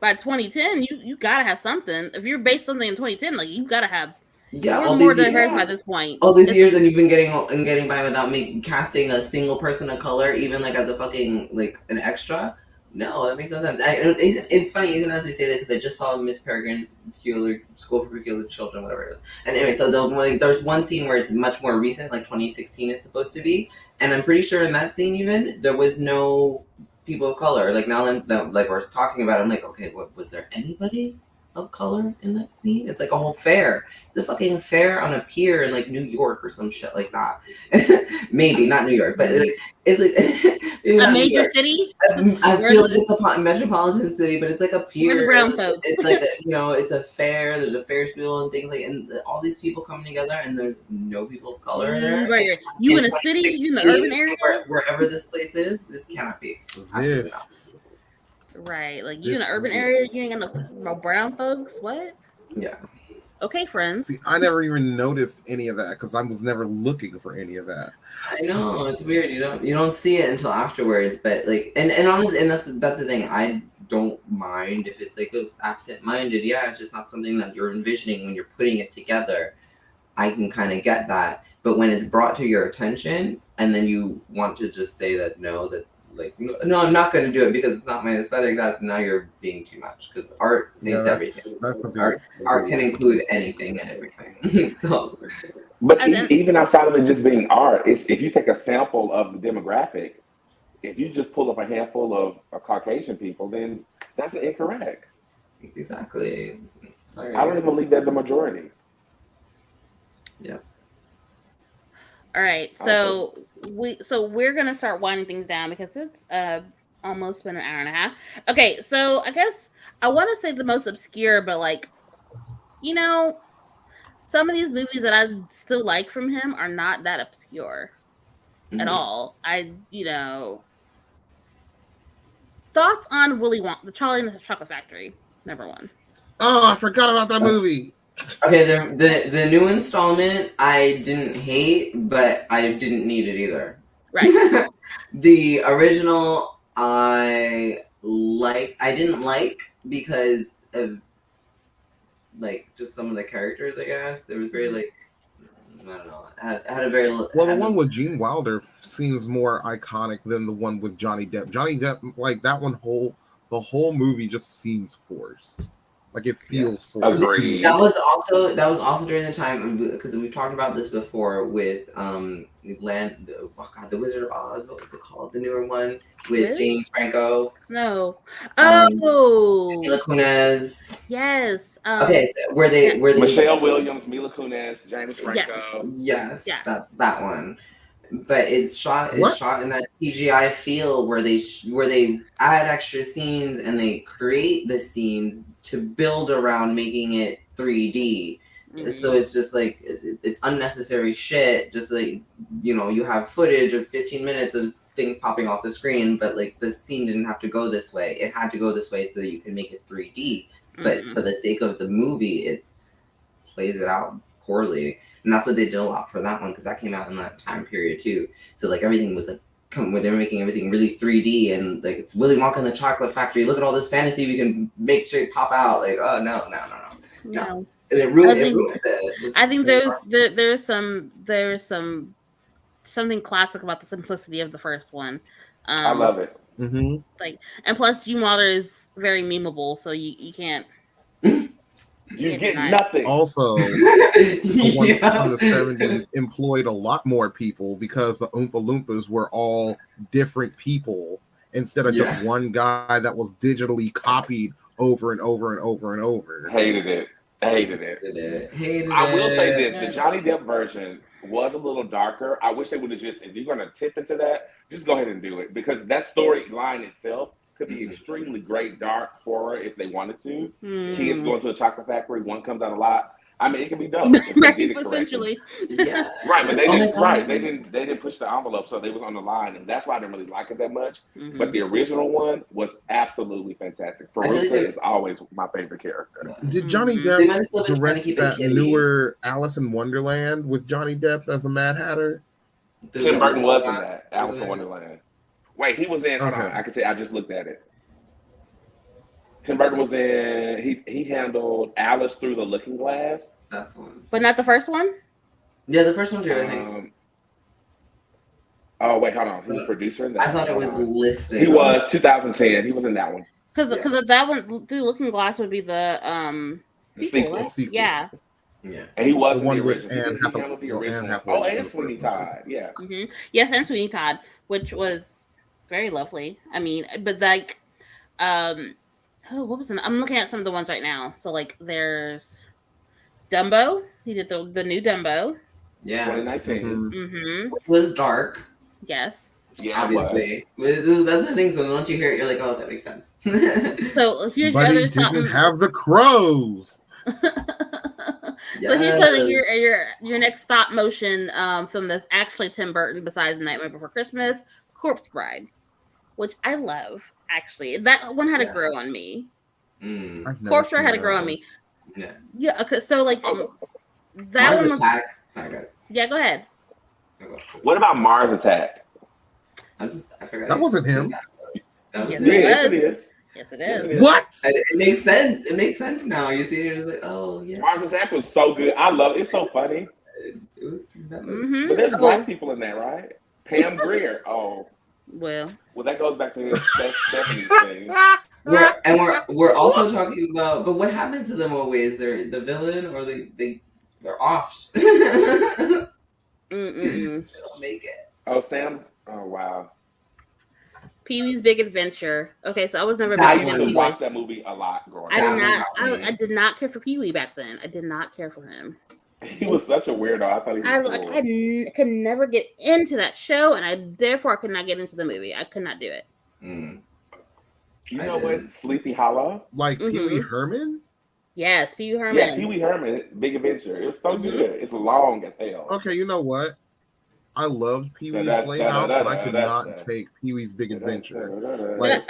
Speaker 1: 2010, you gotta have something. If you're based something in 2010, like you gotta have more diverse by this point.
Speaker 3: All these years, and you've been getting by without casting a single person of color, even like as a fucking like an extra. No, that makes no sense. It's funny even as we say that because I just saw Miss Peregrine's School for Peculiar Children, whatever it is. And anyway, so there's one scene where it's much more recent, like 2016 it's supposed to be, and I'm pretty sure in that scene even there was no people of color. Like now that like we're talking about it, I'm like, okay, what was there anybody of color in that scene? It's like a whole fair. It's a fucking fair on a pier in like New York or some shit like that. Maybe not New York, but it's like
Speaker 1: a major city.
Speaker 3: I feel like it's a metropolitan city, but it's like a pier.
Speaker 1: We're the brown folks.
Speaker 3: It's like it's a fair. There's a Ferris wheel and things like, and all these people coming together, and there's no people of color there.
Speaker 1: Right. You in a city? You in the urban area?
Speaker 3: Wherever this place is, this cannot be.
Speaker 5: Yes.
Speaker 1: Right, like you in an urban area, you ain't got no brown folks. What?
Speaker 3: Yeah.
Speaker 1: Okay, friends.
Speaker 5: See, I never even noticed any of that because I was never looking for any of that.
Speaker 3: I know, it's weird. You don't see it until afterwards, but like, and honestly, and that's the thing. I don't mind if it's like it's absent-minded. Yeah, it's just not something that you're envisioning when you're putting it together. I can kind of get that, but when it's brought to your attention, and then you want to just say that no, no, I'm not going to do it because it's not my aesthetic. That now you're being too much because art makes everything. Art can include anything and everything. So,
Speaker 2: but even outside of it just being art, if you take a sample of the demographic, if you just pull up a handful of Caucasian people, then that's incorrect.
Speaker 3: Exactly. Sorry.
Speaker 2: I don't even believe they're the majority.
Speaker 3: Yeah.
Speaker 1: All right, so we're gonna start winding things down because it's almost been an hour and a half. Okay, so I guess I want to say the most obscure, but like, you know, some of these movies that I still like from him are not that obscure at all. Thoughts on Willy Wonka, the Charlie and the Chocolate Factory, number one.
Speaker 5: Oh, I forgot about that movie.
Speaker 3: Okay, the new installment I didn't hate, but I didn't need it either.
Speaker 1: Right.
Speaker 3: The original I didn't like because of like just some of the characters, I guess. It was very like I don't know. It had a very
Speaker 5: well. The one with Gene Wilder seems more iconic than the one with Johnny Depp. Johnny Depp, like that one the whole movie just seems forced. Like it feels forced.
Speaker 2: Agreed.
Speaker 3: That was also during the time because we've talked about this before with the Wizard of Oz. What was it called? The newer one with
Speaker 1: Really?
Speaker 3: James Franco.
Speaker 1: No.
Speaker 3: Mila Kunis.
Speaker 1: Yes.
Speaker 3: Okay, so where they
Speaker 2: Michelle Williams, Mila Kunis, James Franco.
Speaker 3: Yes,
Speaker 1: Yeah.
Speaker 3: that one. But it's shot in that CGI feel where they add extra scenes and they create the scenes to build around making it 3D. Mm-hmm. So it's just like it's unnecessary shit. Just like you have footage of 15 minutes of things popping off the screen, but like the scene didn't have to go this way. It had to go this way so that you can make it 3D. But for the sake of the movie, it plays it out poorly. And that's what they did a lot for that one because that came out in that time period too. So like everything was like when they were making everything really 3D and like it's Willy Wonka and the Chocolate Factory. Look at all this fantasy we can make shit pop out. Like no. And it ruined it.
Speaker 1: I think there's something classic about the simplicity of the first one.
Speaker 2: I love it.
Speaker 5: Mm-hmm.
Speaker 1: Like, and plus Gene Wilder is very memeable, so you can't.
Speaker 2: You get nothing.
Speaker 5: Also, the one from the 70s employed a lot more people because the Oompa Loompas were all different people instead of just one guy that was digitally copied over and over and over and over.
Speaker 2: Hated it. I will say this: the Johnny Depp version was a little darker. I wish they would have just, if you're going to tip into that, just go ahead and do it because that storyline itself could be extremely great dark horror if they wanted to. Kids going to a chocolate factory, one comes out a lot. I mean, it can be done.
Speaker 1: Right, essentially.
Speaker 3: Yeah.
Speaker 2: Right, but they didn't. Right, they didn't push the envelope, so they was on the line, and that's why I didn't really like it that much. Mm-hmm. But the original one was absolutely fantastic. Farouka is always my favorite character.
Speaker 5: Did Johnny Depp direct that newer Alice in Wonderland with Johnny Depp as the Mad Hatter?
Speaker 2: Tim Burton was in that Alice in Wonderland. Wait, he was in. Hold on, I can tell. I just looked at it. Tim Burton was in. He handled Alice Through the Looking Glass.
Speaker 3: That's the one.
Speaker 1: But not the first one.
Speaker 3: Yeah, the first one too. I think.
Speaker 2: Oh wait, hold on. He was producer in that.
Speaker 3: I thought it was listed.
Speaker 2: He was 2010. He was in that one.
Speaker 1: Because that one, Through the Looking Glass, would be the sequel. Right?
Speaker 5: Sequel.
Speaker 1: Yeah.
Speaker 2: Yeah, and he was
Speaker 5: the one
Speaker 2: the
Speaker 5: with
Speaker 2: original. He handled the original. And Sweeney Todd. Yeah.
Speaker 1: Mm-hmm. Yes, and Sweeney Todd, which was very lovely. I mean, but like, what was it? I'm looking at some of the ones right now. So like, there's Dumbo. He did the new Dumbo.
Speaker 3: Yeah,
Speaker 2: 2019.
Speaker 1: Mm-hmm.
Speaker 3: Which was dark.
Speaker 1: Yes.
Speaker 3: Yeah, obviously. That's the thing. So once you hear it, you're like, oh, that makes sense.
Speaker 1: So here's
Speaker 5: but
Speaker 1: your
Speaker 5: he
Speaker 1: other
Speaker 5: didn't have the crows.
Speaker 1: So here's your next stop motion film that's actually Tim Burton besides Nightmare Before Christmas, Corpse Bride, which I love. Actually, that one had to grow on me. Corpse Bride had to grow on me. Yeah. Okay. So like that
Speaker 3: Mars
Speaker 1: one.
Speaker 3: Attacks. Sorry, guys.
Speaker 1: Yeah, go ahead.
Speaker 2: What about Mars Attack?
Speaker 3: I forgot.
Speaker 5: That wasn't him.
Speaker 2: Yes, it is.
Speaker 1: Yes, it is.
Speaker 5: What?
Speaker 3: It makes sense. It makes sense now. You see, you're just like, oh yeah.
Speaker 2: Mars Attack was so good. I love it. It's so funny.
Speaker 1: Mm-hmm.
Speaker 2: But there's black people in there, right? Pam Grier. Oh.
Speaker 1: Well,
Speaker 2: that goes back to Stephanie's thing.
Speaker 3: We're also talking about, but what happens to them always? They're the villain, or they're off. They don't make it.
Speaker 2: Oh, Sam. Oh, wow.
Speaker 1: Pee-wee's Big Adventure. Okay, so I was never.
Speaker 2: I used to watch that movie a lot growing up.
Speaker 1: I did not care for Pee-wee back then. I did not care for him.
Speaker 2: He was such a weirdo. I thought he was cool.
Speaker 1: I could never get into that show, and I could not get into the movie. I could not do it.
Speaker 2: You know what? Sleepy Hollow?
Speaker 5: Like Pee-wee Herman?
Speaker 1: Yes, Pee-wee Herman.
Speaker 2: Yeah, Pee-wee Herman, Big Adventure. It was so good. It's long as hell.
Speaker 5: Okay, you know what? I loved Pee-wee's Playhouse, but I could not take Pee-wee's Big Adventure. Like,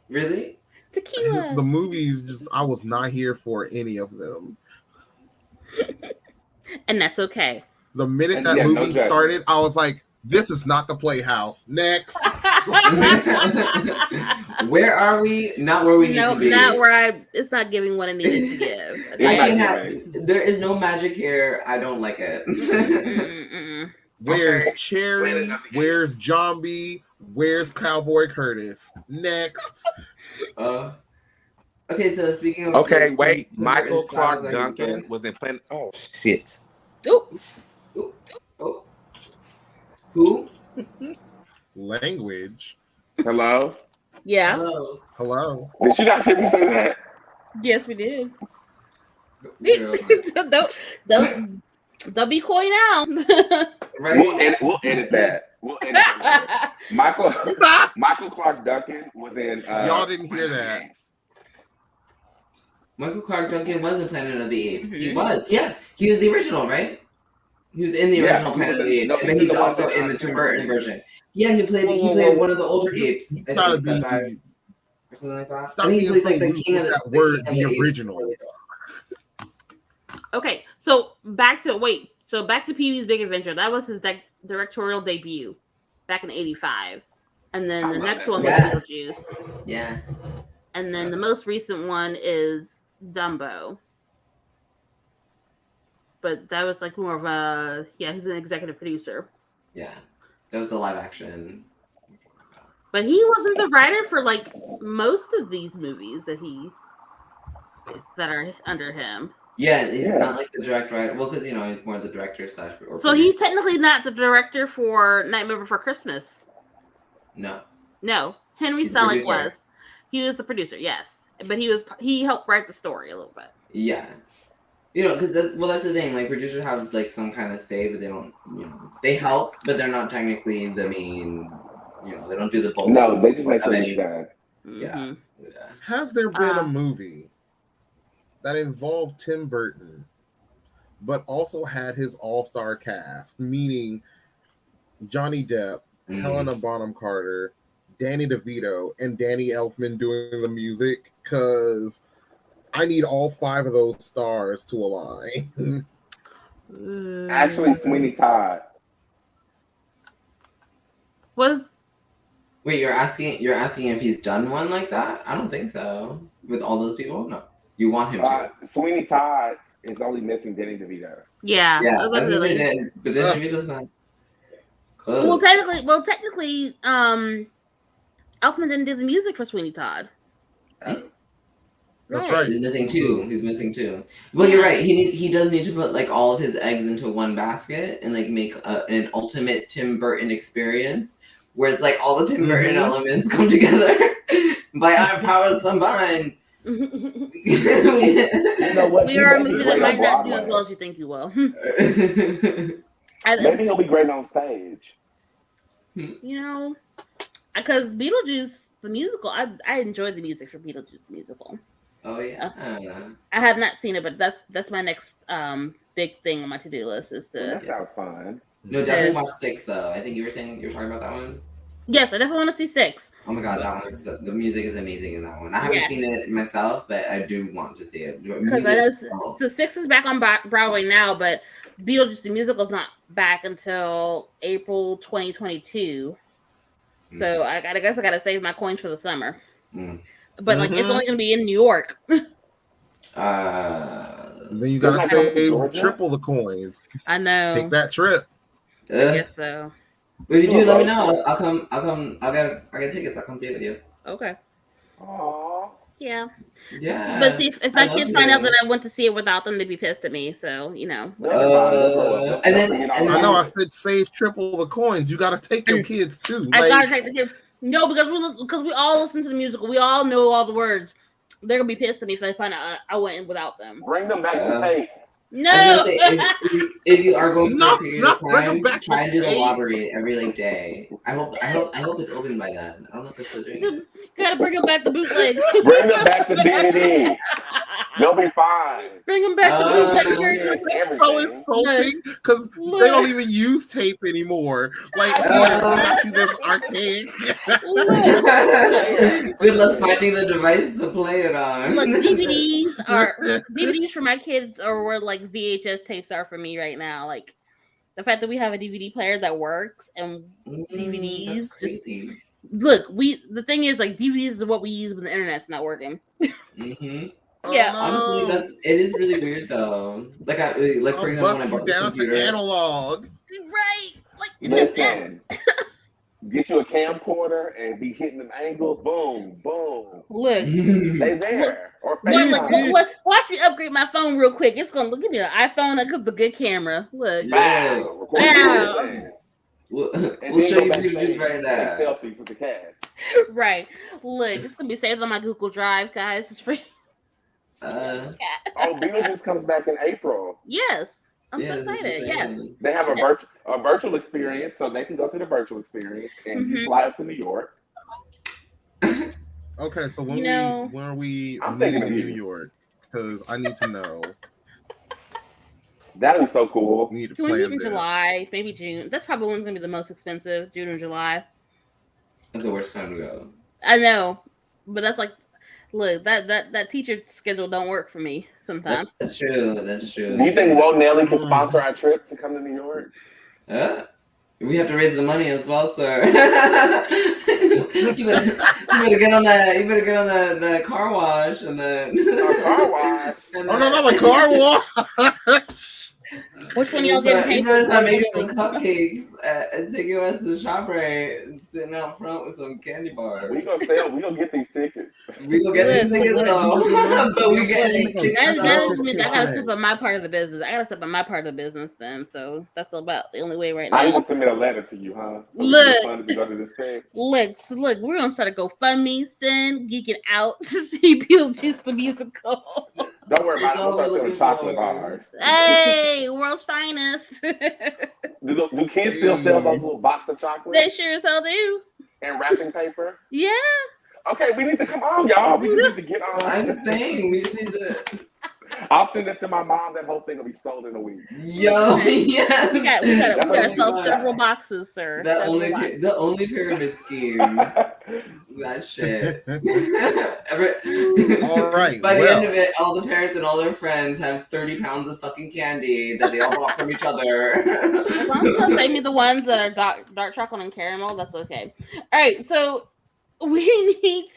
Speaker 3: really?
Speaker 1: Tequila.
Speaker 5: The movies, I was not here for any of them.
Speaker 1: And that's okay.
Speaker 5: The minute that movie started, I was like, this is not the Playhouse. Next.
Speaker 3: Where are we? Not where we need to be.
Speaker 1: Not where it's not giving what it needed to give. Okay?
Speaker 3: There is no magic here. I don't like it.
Speaker 5: Where's Cherry? Where's Zombie? Where's Cowboy Curtis? Next.
Speaker 3: Okay, so speaking of...
Speaker 2: Okay, wait. Michael Clark Duncan was in Planet... Oh, shit.
Speaker 1: Oh.
Speaker 3: Who?
Speaker 5: Language.
Speaker 2: Hello?
Speaker 1: Yeah.
Speaker 5: Hello.
Speaker 2: Did you not hear me say that?
Speaker 1: Yes, we did. Don't be coy now.
Speaker 3: Right.
Speaker 2: We'll edit that. That. Michael Clark Duncan was in...
Speaker 5: Y'all didn't hear that.
Speaker 3: Michael Clark Duncan was in Planet of the Apes. He was, yeah. He was the original, right? He was in the original Planet of the Apes. But he's also in the Tim Burton version. Yeah, he played one of the older apes. Or something like that.
Speaker 5: Stop being so loose with that word, the original.
Speaker 1: Okay, so back to Pee-wee's Big Adventure. That was his directorial debut back in '85, and then the next one was Beetlejuice.
Speaker 3: Yeah,
Speaker 1: and then the most recent one is Dumbo. But that was like more of a he's an executive producer.
Speaker 3: Yeah, that was the live action.
Speaker 1: But he wasn't the writer for like most of these movies that are under him.
Speaker 3: Yeah, he's not like the direct writer. Well, because he's more the director /
Speaker 1: So
Speaker 3: producer.
Speaker 1: he's technically not the director for Nightmare Before Christmas.
Speaker 3: No,
Speaker 1: Henry Selick was. He was the producer, yes, but he helped write the story a little bit.
Speaker 3: Yeah, because that's the thing. Like producers have like some kind of say, but they don't. They help, but they're not technically the main. They don't do the bulk.
Speaker 2: No, they just make sure it's done.
Speaker 3: Yeah.
Speaker 5: Has there been a movie that involved Tim Burton, but also had his all-star cast, meaning Johnny Depp, Helena Bonham Carter, Danny DeVito, and Danny Elfman doing the music? Because I need all 5 of those stars to align.
Speaker 2: Actually, Sweeney Todd
Speaker 1: was.
Speaker 3: Wait, you're asking if he's done one like that? I don't think so. With all those people, no. You want him to.
Speaker 2: Sweeney Todd is only missing Danny DeVito.
Speaker 1: Yeah.
Speaker 3: But Danny DeVito's not close.
Speaker 1: Well, technically, Elfman didn't do the music for Sweeney Todd.
Speaker 5: That's right.
Speaker 3: He's missing two. Well, you're right. He does need to put like all of his eggs into one basket and like make an ultimate Tim Burton experience where it's like all the Tim Burton elements come together by our powers combined.
Speaker 2: You know what?
Speaker 1: We are a movie that might not do as well as you think you will.
Speaker 2: Maybe he'll be great on stage.
Speaker 1: Because Beetlejuice the musical, I enjoyed the music for Beetlejuice the musical.
Speaker 3: Oh yeah.
Speaker 1: I have not seen it, but that's my next big thing on my to-do list is to.
Speaker 2: That sounds fun.
Speaker 3: No, definitely watch 6 though. I think you were talking about that one.
Speaker 1: Yes, I definitely want to see 6.
Speaker 3: Oh my god, that one the music is amazing in that one. I haven't seen it myself, but I do want to see it.
Speaker 1: Because I know so 6 is back on Broadway now, but Beetlejuice the musical is not back until April 2022. So I guess I gotta save my coins for the summer. But like it's only gonna be in New York.
Speaker 5: Then you gotta save triple the coins.
Speaker 1: I know.
Speaker 5: Take that trip.
Speaker 1: I guess so.
Speaker 3: If you do, let me know. I'll come. I'll get tickets. I'll come see it with you.
Speaker 1: Okay.
Speaker 2: Aww.
Speaker 1: Yeah.
Speaker 3: Yeah.
Speaker 1: But see, if my kids find out that I went to see it without them, they'd be pissed at me. So
Speaker 3: and then
Speaker 5: I know I said save triple the coins. You gotta take your kids too.
Speaker 1: I gotta take the kids. No, because we all listen to the musical. We all know all the words. They're gonna be pissed at me if they find out I went in without them.
Speaker 2: Bring them back to tape.
Speaker 1: No.
Speaker 3: Say, if you are going for a period of time, try and do the lottery every day. I hope it's open by then. I don't know if it's still doing it.
Speaker 1: Gotta bring them back to bootleg.
Speaker 2: Bring them back to DVD. They'll be fine.
Speaker 1: Bring them back to bootleg.
Speaker 5: It's so insulting because they don't even use tape anymore. Like, this arcade.
Speaker 3: Good luck finding the device to play it on.
Speaker 1: Look, DVDs for my kids are where like VHS tapes are for me right now. Like the fact that we have a DVD player that works and DVDs just Look, the thing is, like, DVDs is what we use when the internet's not working.
Speaker 3: Mm-hmm.
Speaker 1: Yeah.
Speaker 3: Honestly, it is really weird though. Like for example, when I bought this
Speaker 5: down
Speaker 3: computer,
Speaker 5: to analog.
Speaker 1: Right. Like,
Speaker 2: listen. Get you a camcorder and be hitting them angles. Boom, boom.
Speaker 1: Look,
Speaker 2: they there. Or
Speaker 1: watch me upgrade my phone real quick. It's gonna give me an iPhone that could be a good camera. Look,
Speaker 3: yeah. We'll show you previews right now.
Speaker 2: Take selfies with the cast.
Speaker 1: Right. Look, it's gonna be saved on my Google Drive, guys. It's free.
Speaker 2: Beetlejuice comes back in April.
Speaker 1: Yes. I'm so excited. Yes.
Speaker 2: They have a virtual experience, so they can go to the virtual experience and you fly up to New York.
Speaker 5: Okay, so when are we meeting in New York? Because I need to know.
Speaker 2: That'd be so cool.
Speaker 5: We need to
Speaker 1: Can
Speaker 5: plan
Speaker 1: we meet in
Speaker 5: this.
Speaker 1: July, maybe June? That's probably when's gonna be the most expensive. June or July.
Speaker 3: That's the worst time to go.
Speaker 1: I know, but that's like, look, that teacher schedule don't work for me sometimes.
Speaker 3: That's true. That's true.
Speaker 2: Do you think Walt Nelly can sponsor our trip to come to New York?
Speaker 3: We have to raise the money as well, sir. you better get on that. You better get on the car wash and then
Speaker 2: car wash.
Speaker 5: Oh no, not the car wash.
Speaker 1: Which one y'all getting paid
Speaker 3: for?
Speaker 1: for?
Speaker 3: You better making some cupcakes and take your ass to the shop and sitting out front with some candy bars.
Speaker 2: We gonna get these tickets.
Speaker 3: We gonna get these tickets though. But we get these tickets.
Speaker 1: I gotta step up my part of the business. I gotta step up my part of the business then. So that's about the only way right now.
Speaker 2: I need to submit a letter to you, huh? So
Speaker 1: look,
Speaker 2: to go to this thing.
Speaker 1: Look, we're gonna start a GoFundMe, send Geekin out to see Beetlejuice the musical.
Speaker 2: Don't worry about it. We'll start selling chocolate bars.
Speaker 1: Hey, world's finest.
Speaker 2: Do kids still sell those little box of chocolate?
Speaker 1: They sure as hell do.
Speaker 2: And wrapping paper?
Speaker 1: Yeah.
Speaker 2: Okay, we need to come on, y'all. We just need to get on.
Speaker 3: I'm saying we just need to.
Speaker 2: I'll send it to my mom. That whole thing will be sold in a week.
Speaker 3: Yo, yes.
Speaker 1: We gotta sell several boxes, sir.
Speaker 3: The only pyramid scheme. That shit.
Speaker 5: All right.
Speaker 3: By the end of it, all the parents and all their friends have 30 pounds of fucking candy that they all bought from each other.
Speaker 1: As long as you save me the ones that are dark chocolate and caramel, that's okay. All right, so we need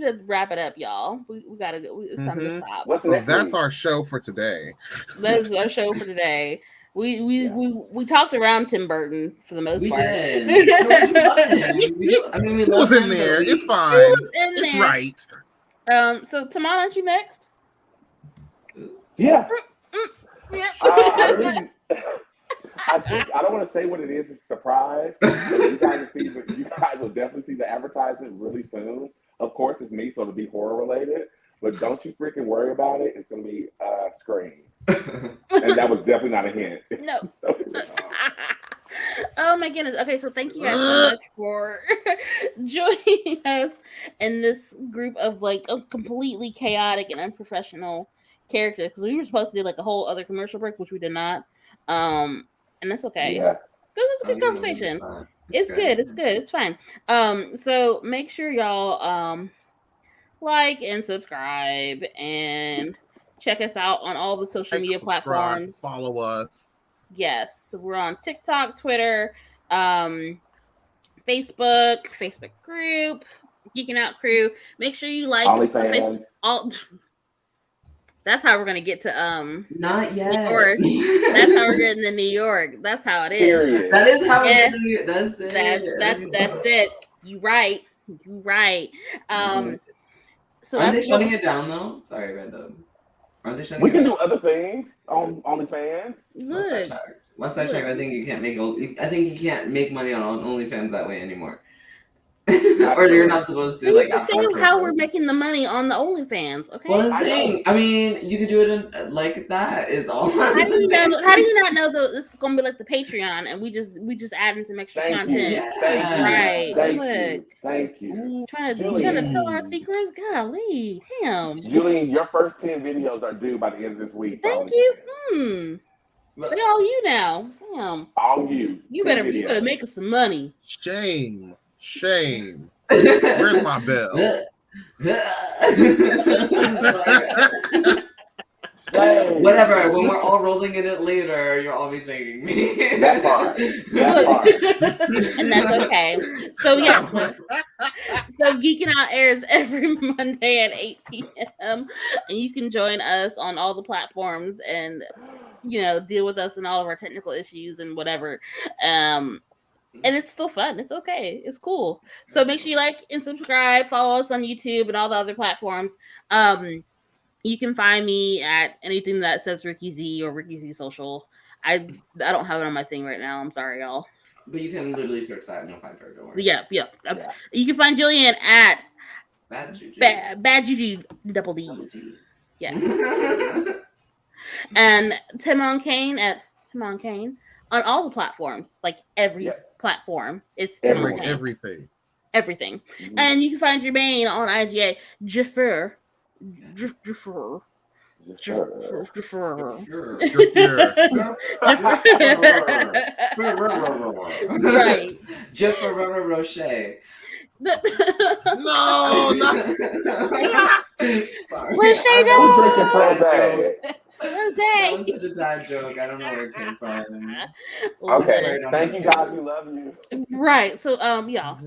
Speaker 1: to wrap it up, y'all. We gotta go. It's time to stop.
Speaker 2: What's
Speaker 5: so that's our show for today.
Speaker 1: That's our show for today. We talked around Tim Burton for the most part.
Speaker 3: Did. We
Speaker 5: was in there. It's fine. It's right.
Speaker 1: So Tamon, aren't you next?
Speaker 2: Yeah.
Speaker 1: Yeah.
Speaker 2: I don't want to say what it is. It's a surprise. You guys will definitely see the advertisement really soon. Of course, it's me, so it'll be horror related. But don't you freaking worry about it. It's going to be Scream. And that was definitely not a hint.
Speaker 1: No. Oh my goodness. Okay, so thank you guys so much for joining us in this group of like a completely chaotic and unprofessional characters. Because we were supposed to do like a whole other commercial break, which we did not. And that's okay.
Speaker 2: Yeah.
Speaker 1: It's a good conversation. It's good. It's fine. So make sure y'all like and subscribe and check us out on all the social media platforms.
Speaker 5: Follow us.
Speaker 1: Yes. So we're on TikTok, Twitter, Facebook group, Geeking Out crew. Make sure you like all. That's how we're gonna get to
Speaker 3: not yet.
Speaker 1: New York. That's how we're getting to New York. That's how it is.
Speaker 3: That is how we're getting to New York. That's it.
Speaker 1: That's it. You right. So
Speaker 3: aren't they shutting it down though? Sorry, random. Aren't they shutting?
Speaker 2: We can do other things on OnlyFans.
Speaker 3: Last I checked, I think you can't make money on OnlyFans that way anymore. Or you're not supposed to.
Speaker 1: Like, see how we're making the money on the OnlyFans. Okay.
Speaker 3: Well, I'm saying, I mean, you could do it like that. Is all.
Speaker 1: How do you not know that this is gonna be like the Patreon, and we just adding some extra content?
Speaker 3: Yeah.
Speaker 2: Thank you.
Speaker 1: Trying to tell our secrets. Golly, damn.
Speaker 2: Julian, your first 10 videos are due by the end of this week.
Speaker 1: Thank you. They all you now. Damn.
Speaker 2: All you.
Speaker 1: You better make us some money.
Speaker 5: Shame. Where's my bell?
Speaker 2: Shame.
Speaker 3: Whatever. When we're all rolling in it later, you'll all be thanking me.
Speaker 2: That part.
Speaker 1: And that's okay. So yeah, so Geeking Out airs every Monday at 8 p.m. and you can join us on all the platforms and deal with us in all of our technical issues and whatever. And it's still fun. It's okay. It's cool. So make sure you like and subscribe. Follow us on YouTube and all the other platforms. You can find me at anything that says Ricky Z or Ricky Z Social. I don't have it on my thing right now. I'm sorry, y'all.
Speaker 3: But you can literally search that and you'll find her. Don't worry.
Speaker 1: Yeah. You can find Jillian at
Speaker 3: Bad Juju.
Speaker 1: Bad Juju double D's. Yes. And Tim on Kane at Tim on Kane on all the platforms, like every platform. It's Tim on Kane.
Speaker 5: Everything.
Speaker 1: Mm-hmm. And you can find Jermaine on IGA. Jaffer. Right.
Speaker 3: Jaffer Rocher.
Speaker 5: No,
Speaker 1: Where's Shay
Speaker 2: Who's drinking Rose?
Speaker 3: That was such a dad joke. I don't know where it came from.
Speaker 2: Okay. Thank you guys. We love you.
Speaker 1: Right. So y'all.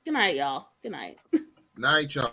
Speaker 1: Good night, y'all. Good night.
Speaker 5: Night, y'all.